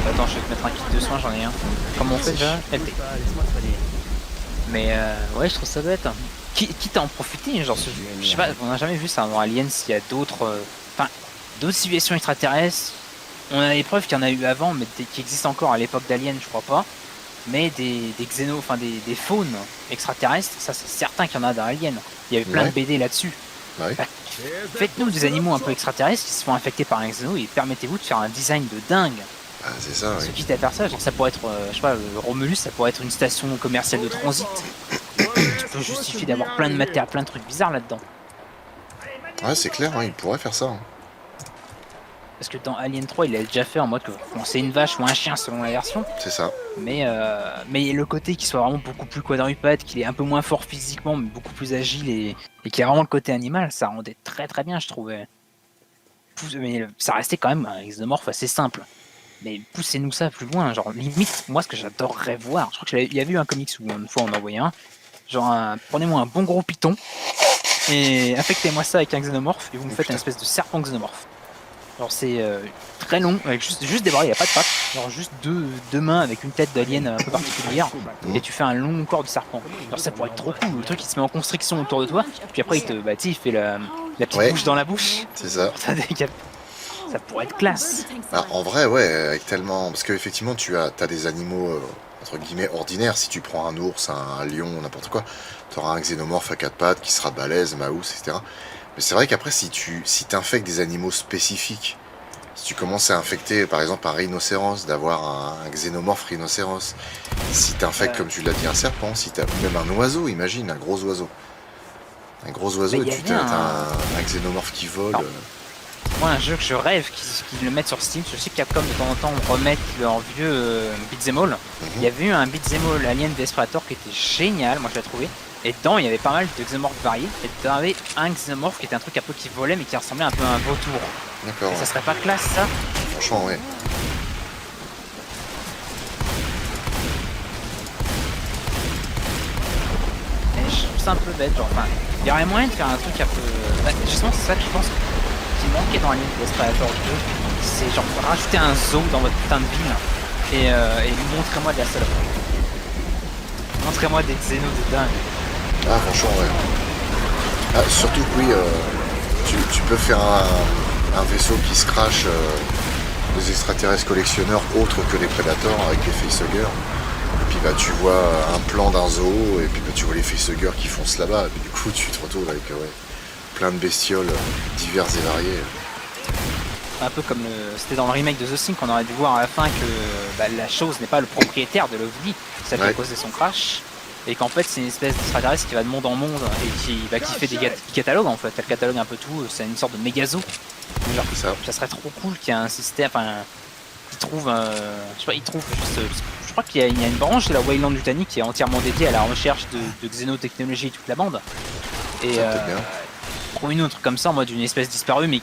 Attends, je vais te mettre un kit de soins, j'en ai un. Comment on fait déjà LP. Mais ouais, je trouve ça bête. Quitte à en profiter, genre, je sais pas, on n'a jamais vu ça dans Aliens, s'il y a d'autres. Enfin, d'autres civilisations extraterrestres. On a des preuves qu'il y en a eu avant, mais qui existent encore à l'époque d'Aliens, je crois pas. Mais des xénos, enfin des faunes extraterrestres, ça c'est certain qu'il y en a dans Alien. Il y a eu plein de BD là-dessus. Ouais. Bah, faites-nous des animaux un peu extraterrestres qui se font infecter par un xéno et permettez-vous de faire un design de dingue. Ah, c'est ça, Ce oui. quitte à faire ça, genre ça pourrait être, je sais pas, Romulus, ça pourrait être une station commerciale de transit. Tu peux justifier d'avoir plein de matières, plein de trucs bizarres là-dedans. Ouais, c'est clair, hein, il pourrait faire ça. Hein. Parce que dans Alien 3, il l'a déjà fait en mode que bon, c'est une vache ou un chien selon la version. C'est ça. Mais le côté qu'il soit vraiment beaucoup plus quadrupède, qu'il est un peu moins fort physiquement, mais beaucoup plus agile et qu'il a vraiment le côté animal, ça rendait très très bien, je trouvais. Mais ça restait quand même un xénomorphe assez simple. Mais poussez-nous ça plus loin, genre limite, moi ce que j'adorerais voir, je crois qu'il y avait eu un comics où une fois on envoyait un, genre prenez-moi un bon gros python et affectez-moi ça avec un xénomorphe et vous me faites une espèce de serpent xénomorphe. Genre c'est très long, avec juste des bras, il n'y a pas de pattes, genre juste deux mains avec une tête d'alien un peu particulière, et tu fais un long corps de serpent. Genre ça pourrait être trop cool, le truc il se met en constriction autour de toi, puis après il fait la petite bouche dans la bouche. C'est ça. Ça pourrait être classe. Alors, en vrai, ouais, avec tellement. Parce qu'effectivement, t'as des animaux, entre guillemets, ordinaires. Si tu prends un ours, un lion, n'importe quoi, tu auras un xénomorphe à 4 pattes qui sera balèze, maous, etc. Mais c'est vrai qu'après, si t'infectes des animaux spécifiques, si tu commences à infecter, par exemple, un rhinocéros, d'avoir un xénomorphe rhinocéros, si t'infectes, comme tu l'as dit, un serpent, si t'as même un oiseau, imagine, un gros oiseau. Un gros oiseau, et t'as un xénomorphe qui vole. Moi, un jeu que je rêve qu'ils le mettent sur Steam, je sais que Capcom de temps en temps remettent leur vieux beat'em all. Il y avait eu un beat'em all Alien vs Predator qui était génial, moi je l'ai trouvé. Et dedans, il y avait pas mal de xénomorphes variés. Et dedans, il y avait un xénomorphe qui était un truc un peu qui volait, mais qui ressemblait un peu à un vautour. D'accord. Ça serait pas classe, ça? Franchement, ouais. Et je trouve ça un peu bête, genre, enfin, il y aurait moyen de faire un truc un peu... Bah, justement, c'est ça que je pense qui manquait dans Alien vs Predator 2. C'est genre, rajouter un zoo dans votre putain de ville. Et montrez-moi de la saloperie. Montrez-moi des xénos de dingue. Ah, franchement, ouais. Ah, surtout que oui, tu peux faire un vaisseau qui se crache des extraterrestres collectionneurs autres que les prédateurs avec les facehuggers. Et puis bah tu vois un plan d'un zoo et puis bah, tu vois les facehuggers qui foncent là-bas. Et puis du coup tu te retrouves avec plein de bestioles diverses et variées. Un peu comme c'était dans le remake de The Thing qu'on aurait dû voir à la fin que bah, la chose n'est pas le propriétaire de l'OVNI, celle qui a causé son crash. Et qu'en fait c'est une espèce d'extraterrestre qui va de monde en monde et qui fait des catalogues en fait. Elle catalogue un peu tout, c'est une sorte de méga zoo. Genre, ça serait trop cool qu'il y ait un système, enfin il trouve, je sais pas, il trouve juste, je crois qu'il y a une branche de la Wayland Yutani qui est entièrement dédiée à la recherche de xénotechnologie et toute la bande. Et pour une autre comme ça, en mode une espèce disparue, mais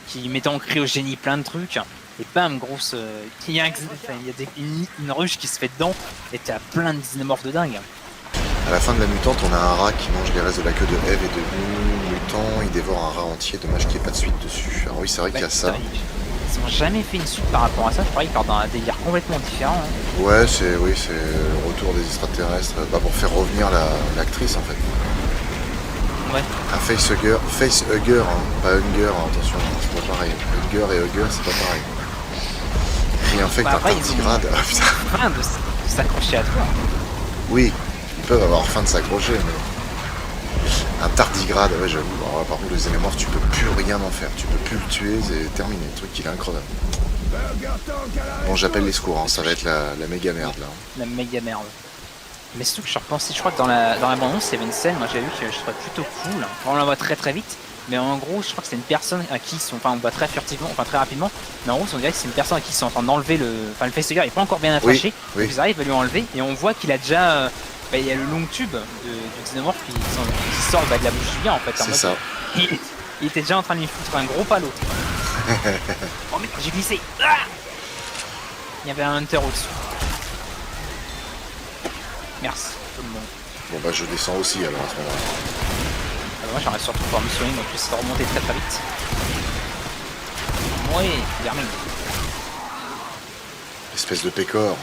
qui mettait en cryogénie plein de trucs. Et bam, grosse, il y a une ruche qui se fait dedans, et t'as plein de xénomorphes de dingue. À la fin de la mutante, on a un rat qui mange les restes de la queue de Eve et de mutant. Il dévore un rat entier, dommage qu'il n'y ait pas de suite dessus. Alors oui, c'est vrai qu'il y a ça. Ils ont jamais fait une suite par rapport à ça, je crois qu'ils partent dans un délire complètement différent. Hein. Ouais, c'est le retour des extraterrestres, pour faire revenir l'actrice en fait. Ouais. Un facehugger, hein, pas hunger, hein, attention, c'est pas pareil. Hunger et hugger, c'est pas pareil. Rien fait que un tardigrade. Ils ont faim de s'accrocher à toi. Oui, ils peuvent avoir faim de s'accrocher, mais... Un tardigrade, ouais j'avoue, par contre le xénomorphe tu peux plus rien en faire, tu peux plus le tuer, c'est terminé, le truc il est incroyable. Bon j'appelle les secours, hein, ça va être la méga merde là. La méga merde. Mais surtout que je repensais, je crois que dans la bande-annonce il y avait une scène, moi j'avais vu que je trouvais plutôt cool, on la voit très très vite, mais en gros je crois que c'est une personne à qui ils sont, enfin on voit très furtivement, enfin très rapidement, mais en gros on dirait que c'est une personne à qui ils sont en train d'enlever le facehugger, il est pas encore bien attaché, oui. ils arrivent à lui enlever et on voit qu'il a déjà... il y a le long tube du xénomorphe qui sort de la bouche du gars en fait. C'est ça. Il était déjà en train de lui foutre un gros palot. Oh merde, j'ai glissé. Ah, il y avait un hunter au-dessus. Merci tout le monde. Bon bah je descends aussi alors à ce moment-là. Moi j'aimerais surtout pouvoir me soigner, donc je vais remonter très très vite. Ouais, vermine. Espèce de pécore.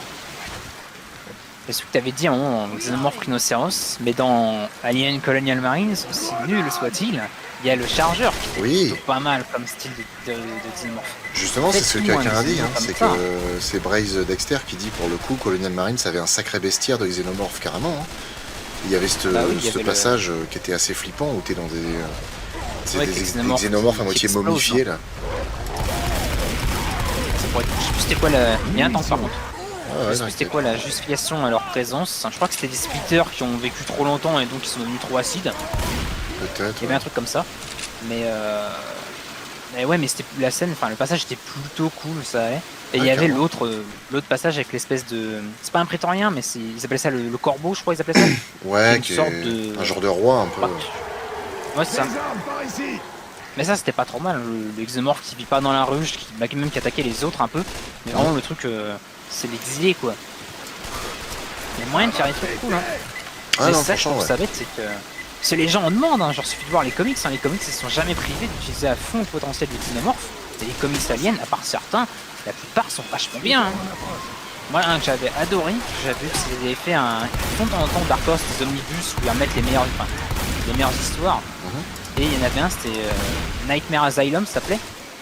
C'est ce que tu avais dit à un moment en xénomorphe rhinocéros, mais dans Alien Colonial Marines, aussi nul soit-il, il y a le chargeur qui est plutôt pas mal comme style de xénomorphe. Justement, c'est ce que quelqu'un a dit, hein, c'est que c'est Braze Dexter qui dit pour le coup Colonial Marines avait un sacré bestiaire de xénomorphe carrément. Hein. Il y avait ce passage qui était assez flippant où t'es dans des xénomorphes à moitié momifiés là. Je sais plus c'était quoi la... Il y a un temps par contre. Je sais plus c'était quoi la justification à leur présence. Je crois que c'était des splitters qui ont vécu trop longtemps et donc ils sont devenus trop acides. Peut-être. Il y avait un truc comme ça. Mais ouais, mais c'était la scène, enfin le passage était plutôt cool, ça allait. Et il y avait l'autre passage avec l'espèce de... C'est pas un prétorien, mais ils appelaient ça le corbeau, je crois ils appelaient ça. Ouais, un genre de roi un peu. Ouais, c'est ça. Mais ça c'était pas trop mal, le xénomorphe qui vit pas dans la ruche, même qui attaquait les autres un peu. Mais vraiment le truc, c'est l'exilé quoi. Il y a moyen de faire des trucs cool hein. Ah non, ça je trouve ça bête, c'est que... C'est les gens en demandent, hein. Genre suffit de voir les comics, hein. Les comics ils sont jamais privés d'utiliser à fond le potentiel du xénomorphe. Et les comics aliens, à part certains, la plupart sont vachement bien. Hein. Moi un que j'avais adoré, j'avais vu qu'ils avaient fait un fond en temps Dark Horse des omnibus où ils remettent les meilleures histoires. Et il y en avait un, c'était Nightmare Asylum ça s'appelait.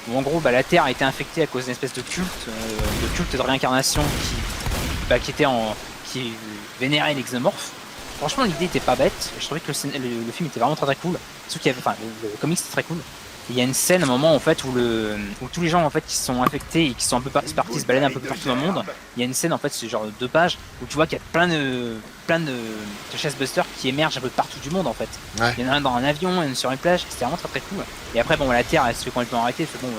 Où en gros la Terre a été infectée à cause d'une espèce de culte de réincarnation qui vénérait les xénomorphes. Franchement l'idée était pas bête, je trouvais que le film était vraiment très très cool. Surtout qu'il y avait, le comics c'était très cool. Il y a une scène, un moment en fait où tous les gens en fait qui sont infectés et qui sont un peu partis se baladent un peu partout dans le monde. Il y a une scène en fait, c'est genre 2 pages où tu vois qu'il y a plein de chestbusters qui émergent un peu partout du monde en fait. Ouais. Il y en a un dans un avion, une sur une plage, c'était vraiment très très cool. Et après bon la Terre elle se fait complètement arrêter, fait bon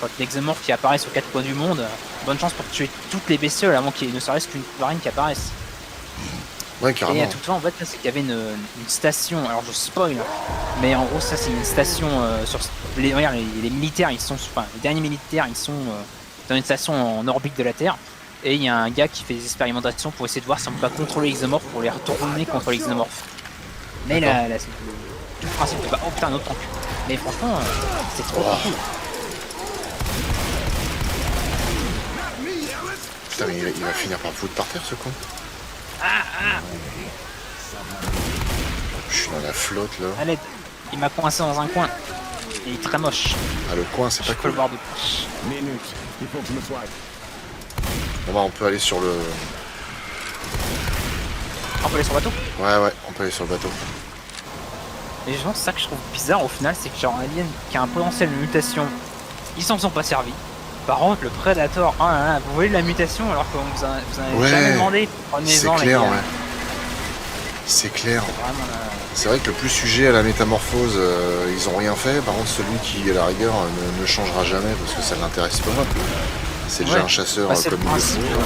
quand les xénomorphes qui apparaissent aux 4 coins du monde, bonne chance pour tuer toutes les bestioles avant qu'il ne serait-ce qu'une marine qui apparaisse. Ouais, carrément. Et à toute fin en fait c'est qu'il y avait une station, alors je spoil, mais en gros ça c'est une station sur les militaires, ils sont, enfin les derniers militaires ils sont dans une station en orbite de la Terre et il y a un gars qui fait des expérimentations pour essayer de voir si on peut pas contrôler les xénomorphes pour les retourner contre les xénomorphes. Mais là c'est tout le principe de oh putain un autre tank. Mais franchement c'est trop cool. Putain mais il va finir par foutre par terre ce con. Je suis dans la flotte là. À l'aide, il m'a coincé dans un coin. Il est très moche. Ah le coin c'est pas cool. Le voir de... Bon bah on peut aller sur le... On peut aller sur le bateau? Ouais on peut aller sur le bateau. Et je pense ça que je trouve bizarre au final, c'est que genre Alien qui a un potentiel de mutation, ils s'en sont pas servis. Par contre le Predator, oh là là, vous voyez la mutation alors qu'on vous en avez jamais demandé. C'est clair, ouais. C'est clair. C'est vrai que le plus sujet à la métamorphose, ils ont rien fait. Par contre celui qui à la rigueur ne changera jamais parce que ça ne l'intéresse pas. c'est déjà un chasseur c'est comme le il le principe. faut.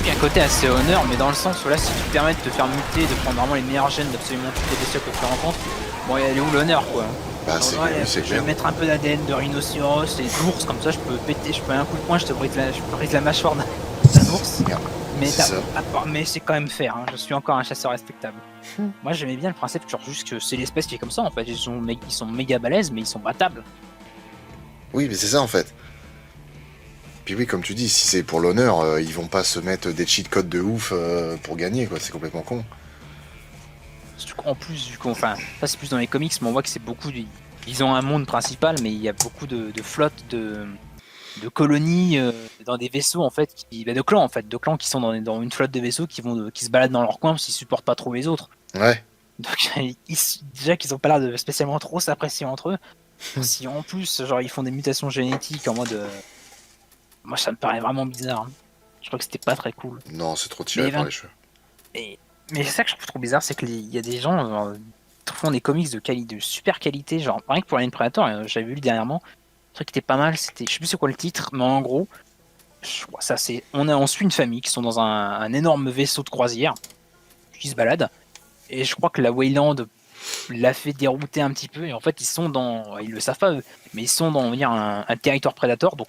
Il y a un côté assez honneur, mais dans le sens où là, si tu te permets de te faire muter, de prendre vraiment les meilleures gènes d'absolument toutes les bestioles que tu rencontres, bon, elle est où l'honneur quoi? Bah, c'est Ouais, c'est je vais clair. mettre un peu d'ADN de rhinocéros et d'ours, comme ça je peux péter, je peux un coup de poing, je brise la mâchoire d'un ours. Mais, C'est ça. mais c'est quand même faire, hein. Je suis encore un chasseur respectable. Moi j'aimais bien le principe, genre juste que c'est l'espèce qui est comme ça en fait. Ils sont méga balèzes, mais ils sont battables. Oui, mais c'est ça en fait. Puis oui, comme tu dis, si c'est pour l'honneur, ils vont pas se mettre des cheat codes de ouf pour gagner, quoi. C'est complètement con. En plus, du coup, enfin, ça c'est plus dans les comics, mais on voit que c'est beaucoup. Ils ont un monde principal, mais il y a beaucoup de flottes, de colonies dans des vaisseaux en fait, de clans en fait, de clans qui sont dans une flotte de vaisseaux qui se baladent dans leur coin parce qu'ils supportent pas trop les autres. Ouais. Donc déjà qu'ils ont pas l'air de spécialement trop s'apprécier entre eux. Si en plus, genre ils font des mutations génétiques en mode, moi ça me paraît vraiment bizarre. Hein. Je crois que c'était pas très cool. Non, c'est trop tiré par les cheveux. Mais c'est ça que je trouve trop bizarre, c'est qu'il y a des gens genre, qui font des comics de super qualité, genre rien que pour Alien Predator, j'avais vu dernièrement, le truc qui était pas mal, c'était, je sais plus c'est quoi le titre, mais en gros, je crois ça c'est, on suit une famille qui sont dans un énorme vaisseau de croisière qui se balade, et je crois que la Wayland l'a fait dérouter un petit peu, et en fait ils le savent pas eux, mais ils sont dans on va dire, un territoire Predator, donc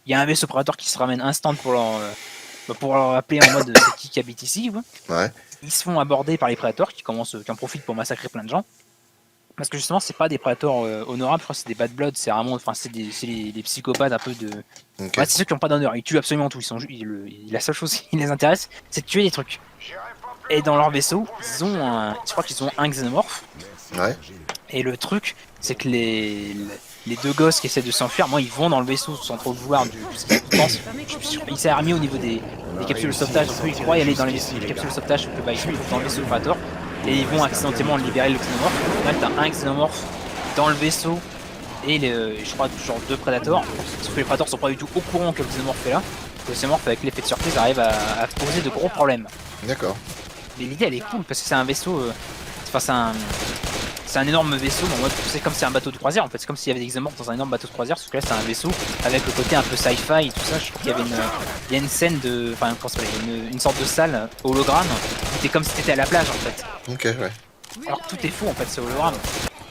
il y a un vaisseau Predator qui se ramène instant pour leur appeler en mode c'est qui habite ici, quoi. Ouais. Ils se font aborder par les prédateurs qui en profitent pour massacrer plein de gens. Parce que justement, c'est pas des prédateurs honorables, je crois que c'est des bad blood, c'est vraiment, enfin, c'est les psychopathes un peu de. Ok. Ouais, c'est ceux qui ont pas d'honneur, ils tuent absolument tout. La seule chose qui les intéresse, c'est de tuer des trucs. Et dans leur vaisseau, je crois qu'ils ont un xénomorphe. Ouais. Et le truc, c'est que les deux gosses qui essaient de s'enfuir, moi, ils vont dans le vaisseau sans trop le vouloir, parce qu'ils pensent. Il s'est remis au niveau des capsules de sauvetage, donc eux, ils croient y aller dans les capsules de sauvetage, sauf que bah, ils sont dans le vaisseau prédateur. Et ils vont accidentellement libérer le xénomorphe. Au final, t'as un xénomorphe dans le vaisseau et je crois genre 2 prédateurs. Sauf que les prédateurs sont pas du tout au courant que le xénomorphe est là. Le xénomorphe, avec l'effet de surprise, arrive à poser de gros problèmes. D'accord. Mais l'idée elle est cool parce que c'est un vaisseau. Enfin, c'est un énorme vaisseau. Bon, c'est comme si c'est un bateau de croisière en fait. C'est comme s'il y avait des xénomorphes dans un énorme bateau de croisière. Sauf que là, c'est un vaisseau avec le côté un peu sci-fi et tout ça. Je crois qu'il y avait il y a une scène de. Enfin, une sorte de salle hologramme. C'était comme si t'étais à la plage en fait. Ok, ouais. Alors tout est faux en fait, c'est hologramme.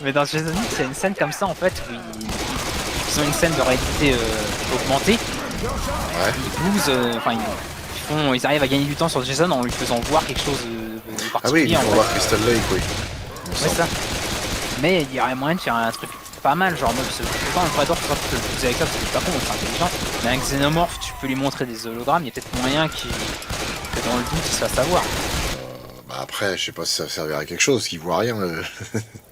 Mais dans Jason X, il y a une scène comme ça en fait où ils ont une scène de réalité augmentée. Ouais. Ils boosent, ils arrivent à gagner du temps sur Jason en lui faisant voir quelque chose de Ah oui, particulier. il faut en voir fait. Crystal Lake, oui. Ouais, ça. Mais il y aurait moyen de faire un truc pas mal, genre mode autant un Predator, tu peux le poser avec ça parce que c'est pas con, c'est intelligent. Mais un Xénomorphe, tu peux lui montrer des hologrammes, il y a peut-être moyen que dans le doute il se fasse savoir. Bah après, je sais pas si ça servira à quelque chose, qu'ils voient rien. Ouais,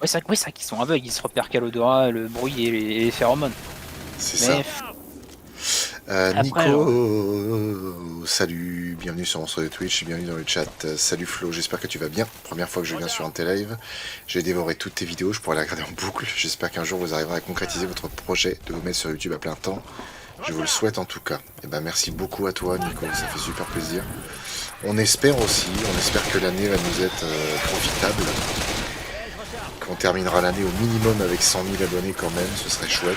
c'est vrai qu'ils sont aveugles, ils se repèrent qu'à l'odorat, le bruit et les phéromones. C'est Mais ça. après, Nico, salut, bienvenue sur Monstre de Twitch, bienvenue dans le chat. Salut Flo, j'espère que tu vas bien. Première fois que je viens sur un tes live. J'ai dévoré toutes tes vidéos, je pourrais les regarder en boucle. J'espère qu'un jour vous arriverez à concrétiser votre projet de vous mettre sur YouTube à plein temps. Je vous le souhaite en tout cas. Et ben merci beaucoup à toi Nico, ça fait super plaisir. On espère que l'année va nous être profitable. Qu'on terminera l'année au minimum avec 100 000 abonnés quand même, ce serait chouette.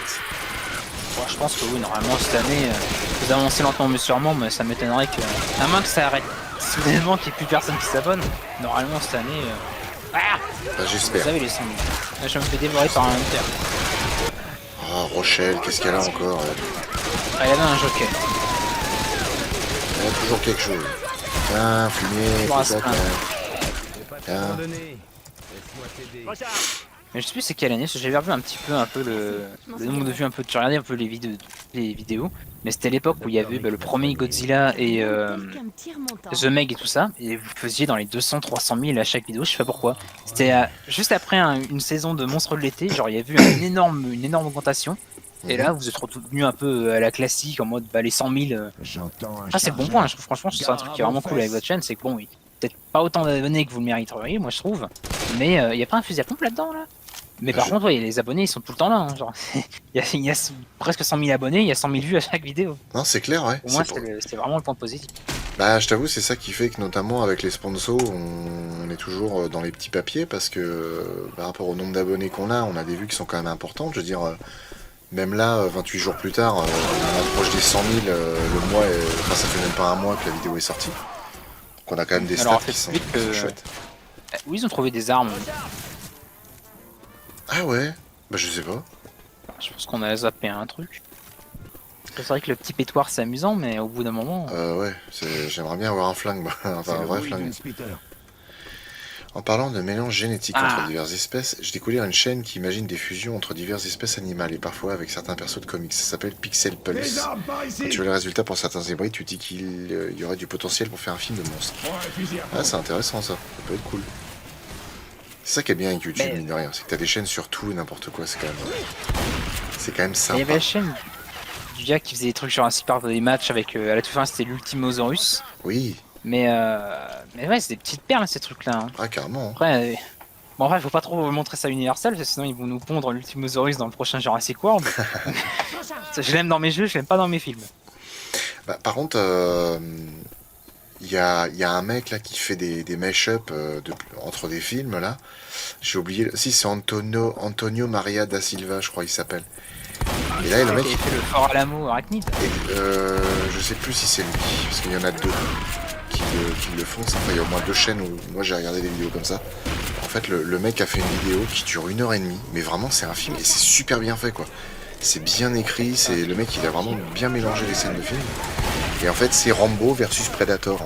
bon, je pense que oui, normalement cette année, vous avancez lentement mais sûrement, mais ça m'étonnerait à moins que ça arrête soudainement qu'il n'y ait plus personne qui s'abonne, normalement cette année... Ah Bah, j'espère. Vous avez les 100 000. Là, je me fais dévorer par un hunter. Ah, Rochelle, qu'est-ce qu'elle a encore Ah, il y avait un joker. Elle a toujours quelque chose. Tiens, fumier, Bon, tout ça, tiens. Mais je sais plus c'est quelle année, parce que j'avais revu un peu le nombre de vues, j'ai regardé un peu les vidéos, mais c'était l'époque où il y avait le premier Godzilla et The Meg et tout ça, et vous faisiez dans les 200-300 000 à chaque vidéo, je sais pas pourquoi. C'était juste après une saison de Monstres de l'été, genre il y a eu une énorme augmentation, et là vous êtes retenu un peu à la classique en mode les 100 000. Ah, c'est le bon point, je trouve, franchement, c'est un truc qui est vraiment cool avec votre chaîne, c'est que bon, oui, peut-être pas autant d'abonnés que vous le mériteriez, moi je trouve, mais il y a pas un fusil à pompe là-dedans là. Mais par contre, ouais, les abonnés ils sont tout le temps là. Hein, genre, il y a presque 100 000 abonnés, il y a 100 000 vues à chaque vidéo. Non, c'est clair, ouais. Pour moi, c'est vraiment le point positif. Bah, je t'avoue, c'est ça qui fait que, notamment avec les sponsors, on est toujours dans les petits papiers parce que par rapport au nombre d'abonnés qu'on a des vues qui sont quand même importantes. Je veux dire, Même là, 28 jours plus tard, on approche des 100 000, le mois, enfin ça fait même pas un mois que la vidéo est sortie. Donc on a quand même des Alors, stats qui sont chouettes. Oui, ils ont trouvé des armes. Ah ouais? Bah je sais pas. Je pense qu'on a zappé un truc. C'est vrai que le petit pétoire c'est amusant, mais au bout d'un moment. Ouais, j'aimerais bien avoir un flingue, moi. Enfin un vrai flingue. En parlant de mélange génétique entre diverses espèces, j'ai découvert une chaîne qui imagine des fusions entre diverses espèces animales et parfois avec certains persos de comics. Ça s'appelle Pixel Pulse. Quand tu vois les résultats pour certains hybrides, tu te dis qu'il y aurait du potentiel pour faire un film de monstre. Ah, c'est intéressant ça, ça peut être cool. C'est ça qui est bien avec YouTube, mine de rien, c'est que t'as des chaînes sur tout et n'importe quoi, c'est quand même sympa. Il y avait la chaîne du gars qui faisait des trucs Jurassic Park, des matchs avec, à la toute fin c'était l'Ultimosaurus. Oui. Mais ouais, c'est des petites perles ces trucs-là. Hein. Ah, carrément. Après, bon, faut pas trop montrer ça à Universal, parce que sinon ils vont nous pondre l'Ultimosaurus dans le prochain Jurassic World. Je l'aime dans mes jeux, je l'aime pas dans mes films. Bah, par contre, il y a un mec là qui fait des mash-up entre des films là. J'ai oublié. Si, c'est Antonio Maria da Silva, je crois qu'il s'appelle. Et là, le mec. Il fait le Fort Alamo Arachnid. Je sais plus si c'est lui, parce qu'il y en a deux qui le font. Enfin, il y a au moins deux chaînes où moi j'ai regardé des vidéos comme ça. En fait, le mec a fait une vidéo qui dure 1h30, mais vraiment c'est un film et c'est super bien fait quoi. C'est bien écrit, le mec il a vraiment bien mélangé les scènes de film. Et en fait c'est Rambo versus Predator.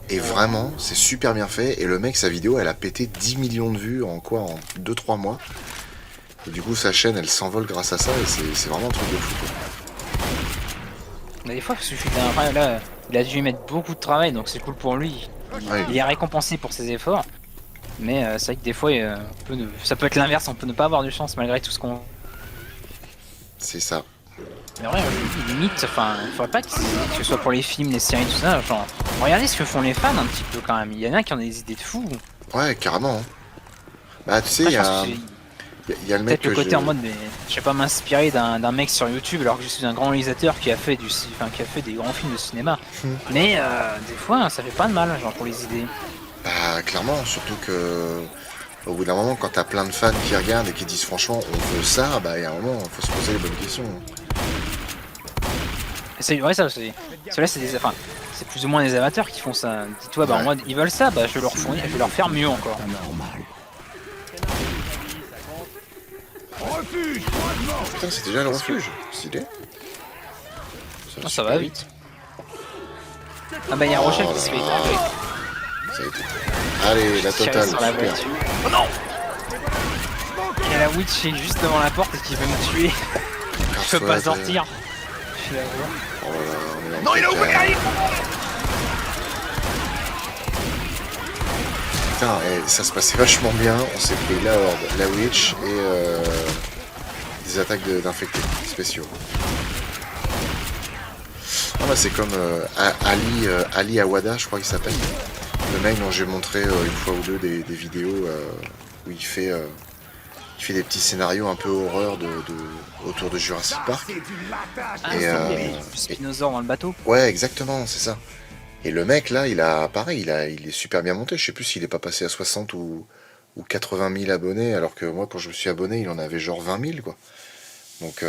Et vraiment c'est super bien fait et le mec sa vidéo elle a pété 10 millions de vues en 2-3 mois. Et du coup sa chaîne elle s'envole grâce à ça et c'est vraiment un truc de fou quoi. Mais des fois il suffit d'un... Là, il a dû y mettre beaucoup de travail donc c'est cool pour lui. Ouais. Il est récompensé pour ses efforts. Mais c'est vrai que des fois ça peut être l'inverse, on peut ne pas avoir de chance malgré tout ce qu'on... C'est ça. Mais ouais, limite, enfin, il faudrait pas que ce soit pour les films, les séries, tout ça. Genre, regardez ce que font les fans un petit peu quand même. Il y en a qui ont des idées de fous. Ouais, carrément. Hein. Bah, tu sais, il y a le mec. Peut-être le côté en mode, mais je vais pas m'inspirer d'un mec sur YouTube alors que je suis un grand réalisateur qui a fait des grands films de cinéma. Mais des fois, ça fait pas de mal, genre pour les idées. Bah, clairement, surtout que. Au bout d'un moment, quand t'as plein de fans qui regardent et qui disent franchement on veut ça, bah il y a un moment, faut se poser les bonnes questions. Ouais, ça, ceux-là, c'est plus ou moins des amateurs qui font ça. Dis-toi, bah en mode, ils veulent ça, bah je vais leur faire mieux encore. Putain, c'est déjà le refuge, stylé. Ça va vite. Ah bah il y a Rochelle qui se fait étrangler. Ça a été. Allez, la totale. Sur la voiture. Oh non! Il y a la witch qui est juste devant la porte et qui veut me tuer. Je peux pas sortir. Je suis là. Oh là là, on est dans non, il a ouvert! Putain, ça se passait vachement bien. On s'est pris la horde, la witch et des attaques d'infectés spéciaux. Ah bah c'est comme Ali Awada, je crois qu'il s'appelle. Le mec dont j'ai montré une fois ou deux des vidéos où il fait des petits scénarios un peu horreur autour de Jurassic Park. Le spinosaure dans le bateau. Ouais, exactement, c'est ça. Et le mec là, il est super bien monté. Je sais plus s'il est pas passé à 60 ou 80 000 abonnés, alors que moi quand je me suis abonné, il en avait genre 20 000 quoi. Donc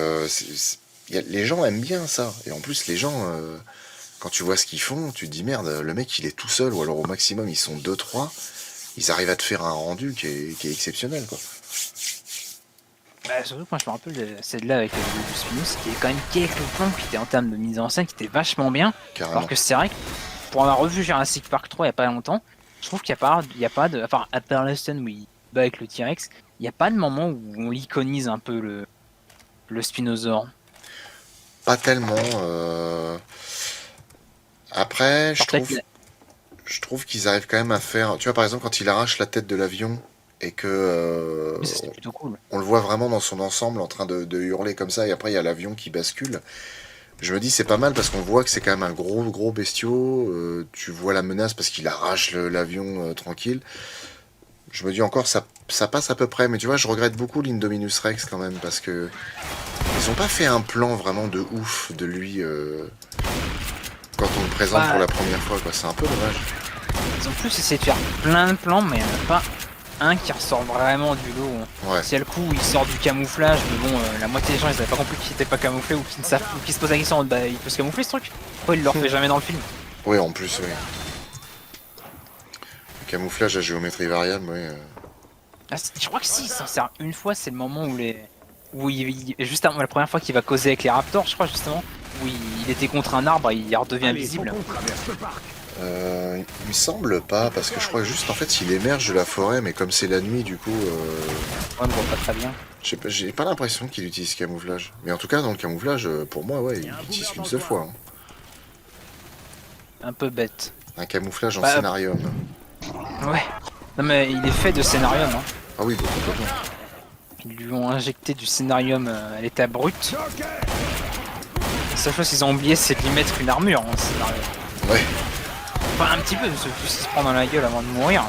les gens aiment bien ça. Et en plus les gens... quand tu vois ce qu'ils font, tu te dis merde, le mec il est tout seul, ou alors au maximum ils sont 2-3, ils arrivent à te faire un rendu qui est exceptionnel quoi. Bah, surtout que moi je me rappelle de celle-là avec le Spinous qui est quand même quelques points qui étaient en termes de mise en scène qui était vachement bien. Carrément. Alors que c'est vrai que pour avoir revu Jurassic Park 3 il y a pas longtemps, je trouve qu'il y a pas de. Enfin, à part la scène où il bat avec le T-Rex, il n'y a pas de moment où on iconise un peu le Spinosaure. Pas tellement. Après, je trouve qu'ils arrivent quand même à faire. Tu vois, par exemple, quand il arrache la tête de l'avion et que c'était plutôt cool. On le voit vraiment dans son ensemble en train de hurler comme ça, et après il y a l'avion qui bascule. Je me dis c'est pas mal parce qu'on voit que c'est quand même un gros bestiau. Tu vois la menace parce qu'il arrache l'avion tranquille. Je me dis encore ça passe à peu près, mais tu vois, je regrette beaucoup l'Indominus Rex quand même parce que ils ont pas fait un plan vraiment de ouf de lui quand on le présente pour la première fois quoi. C'est un peu dommage. Ils ont plus essayé de faire plein de plans, mais il n'y en a pas un qui ressort vraiment du lot. Ouais. Si y a le coup où il sort du camouflage, mais bon, la moitié des gens ils avaient pas compris qu'il était pas camouflé ou qu'ils ne savent ou qu'ils se posent la question, bah il peut se camoufler ce truc. Pourquoi il le refait jamais dans le film? Oui, en plus, oui. Le camouflage à géométrie variable, oui. Ah, je crois que si, il s'en sert une fois, c'est le moment où juste avant, la première fois qu'il va causer avec les raptors, je crois justement, où il était contre un arbre et il redevient invisible. Il me semble pas, parce que je crois juste en fait il émerge de la forêt, mais comme c'est la nuit, du coup, Ouais, on voit pas très bien. j'ai pas l'impression qu'il utilise camouflage. Mais en tout cas, dans le camouflage, pour moi, ouais, il l'utilise qu'une seule fois. Hein. Un peu bête. Un camouflage en Bah, scénarium. Ouais. Non mais il est fait de scénarium. Hein. Ah oui, beaucoup complètement. Ils lui ont injecté du scénarium à l'état brut. La seule chose qu'ils ont oublié, c'est de lui mettre une armure en scénario. Ouais. Enfin, un petit peu, parce que s'il se prend dans la gueule avant de mourir.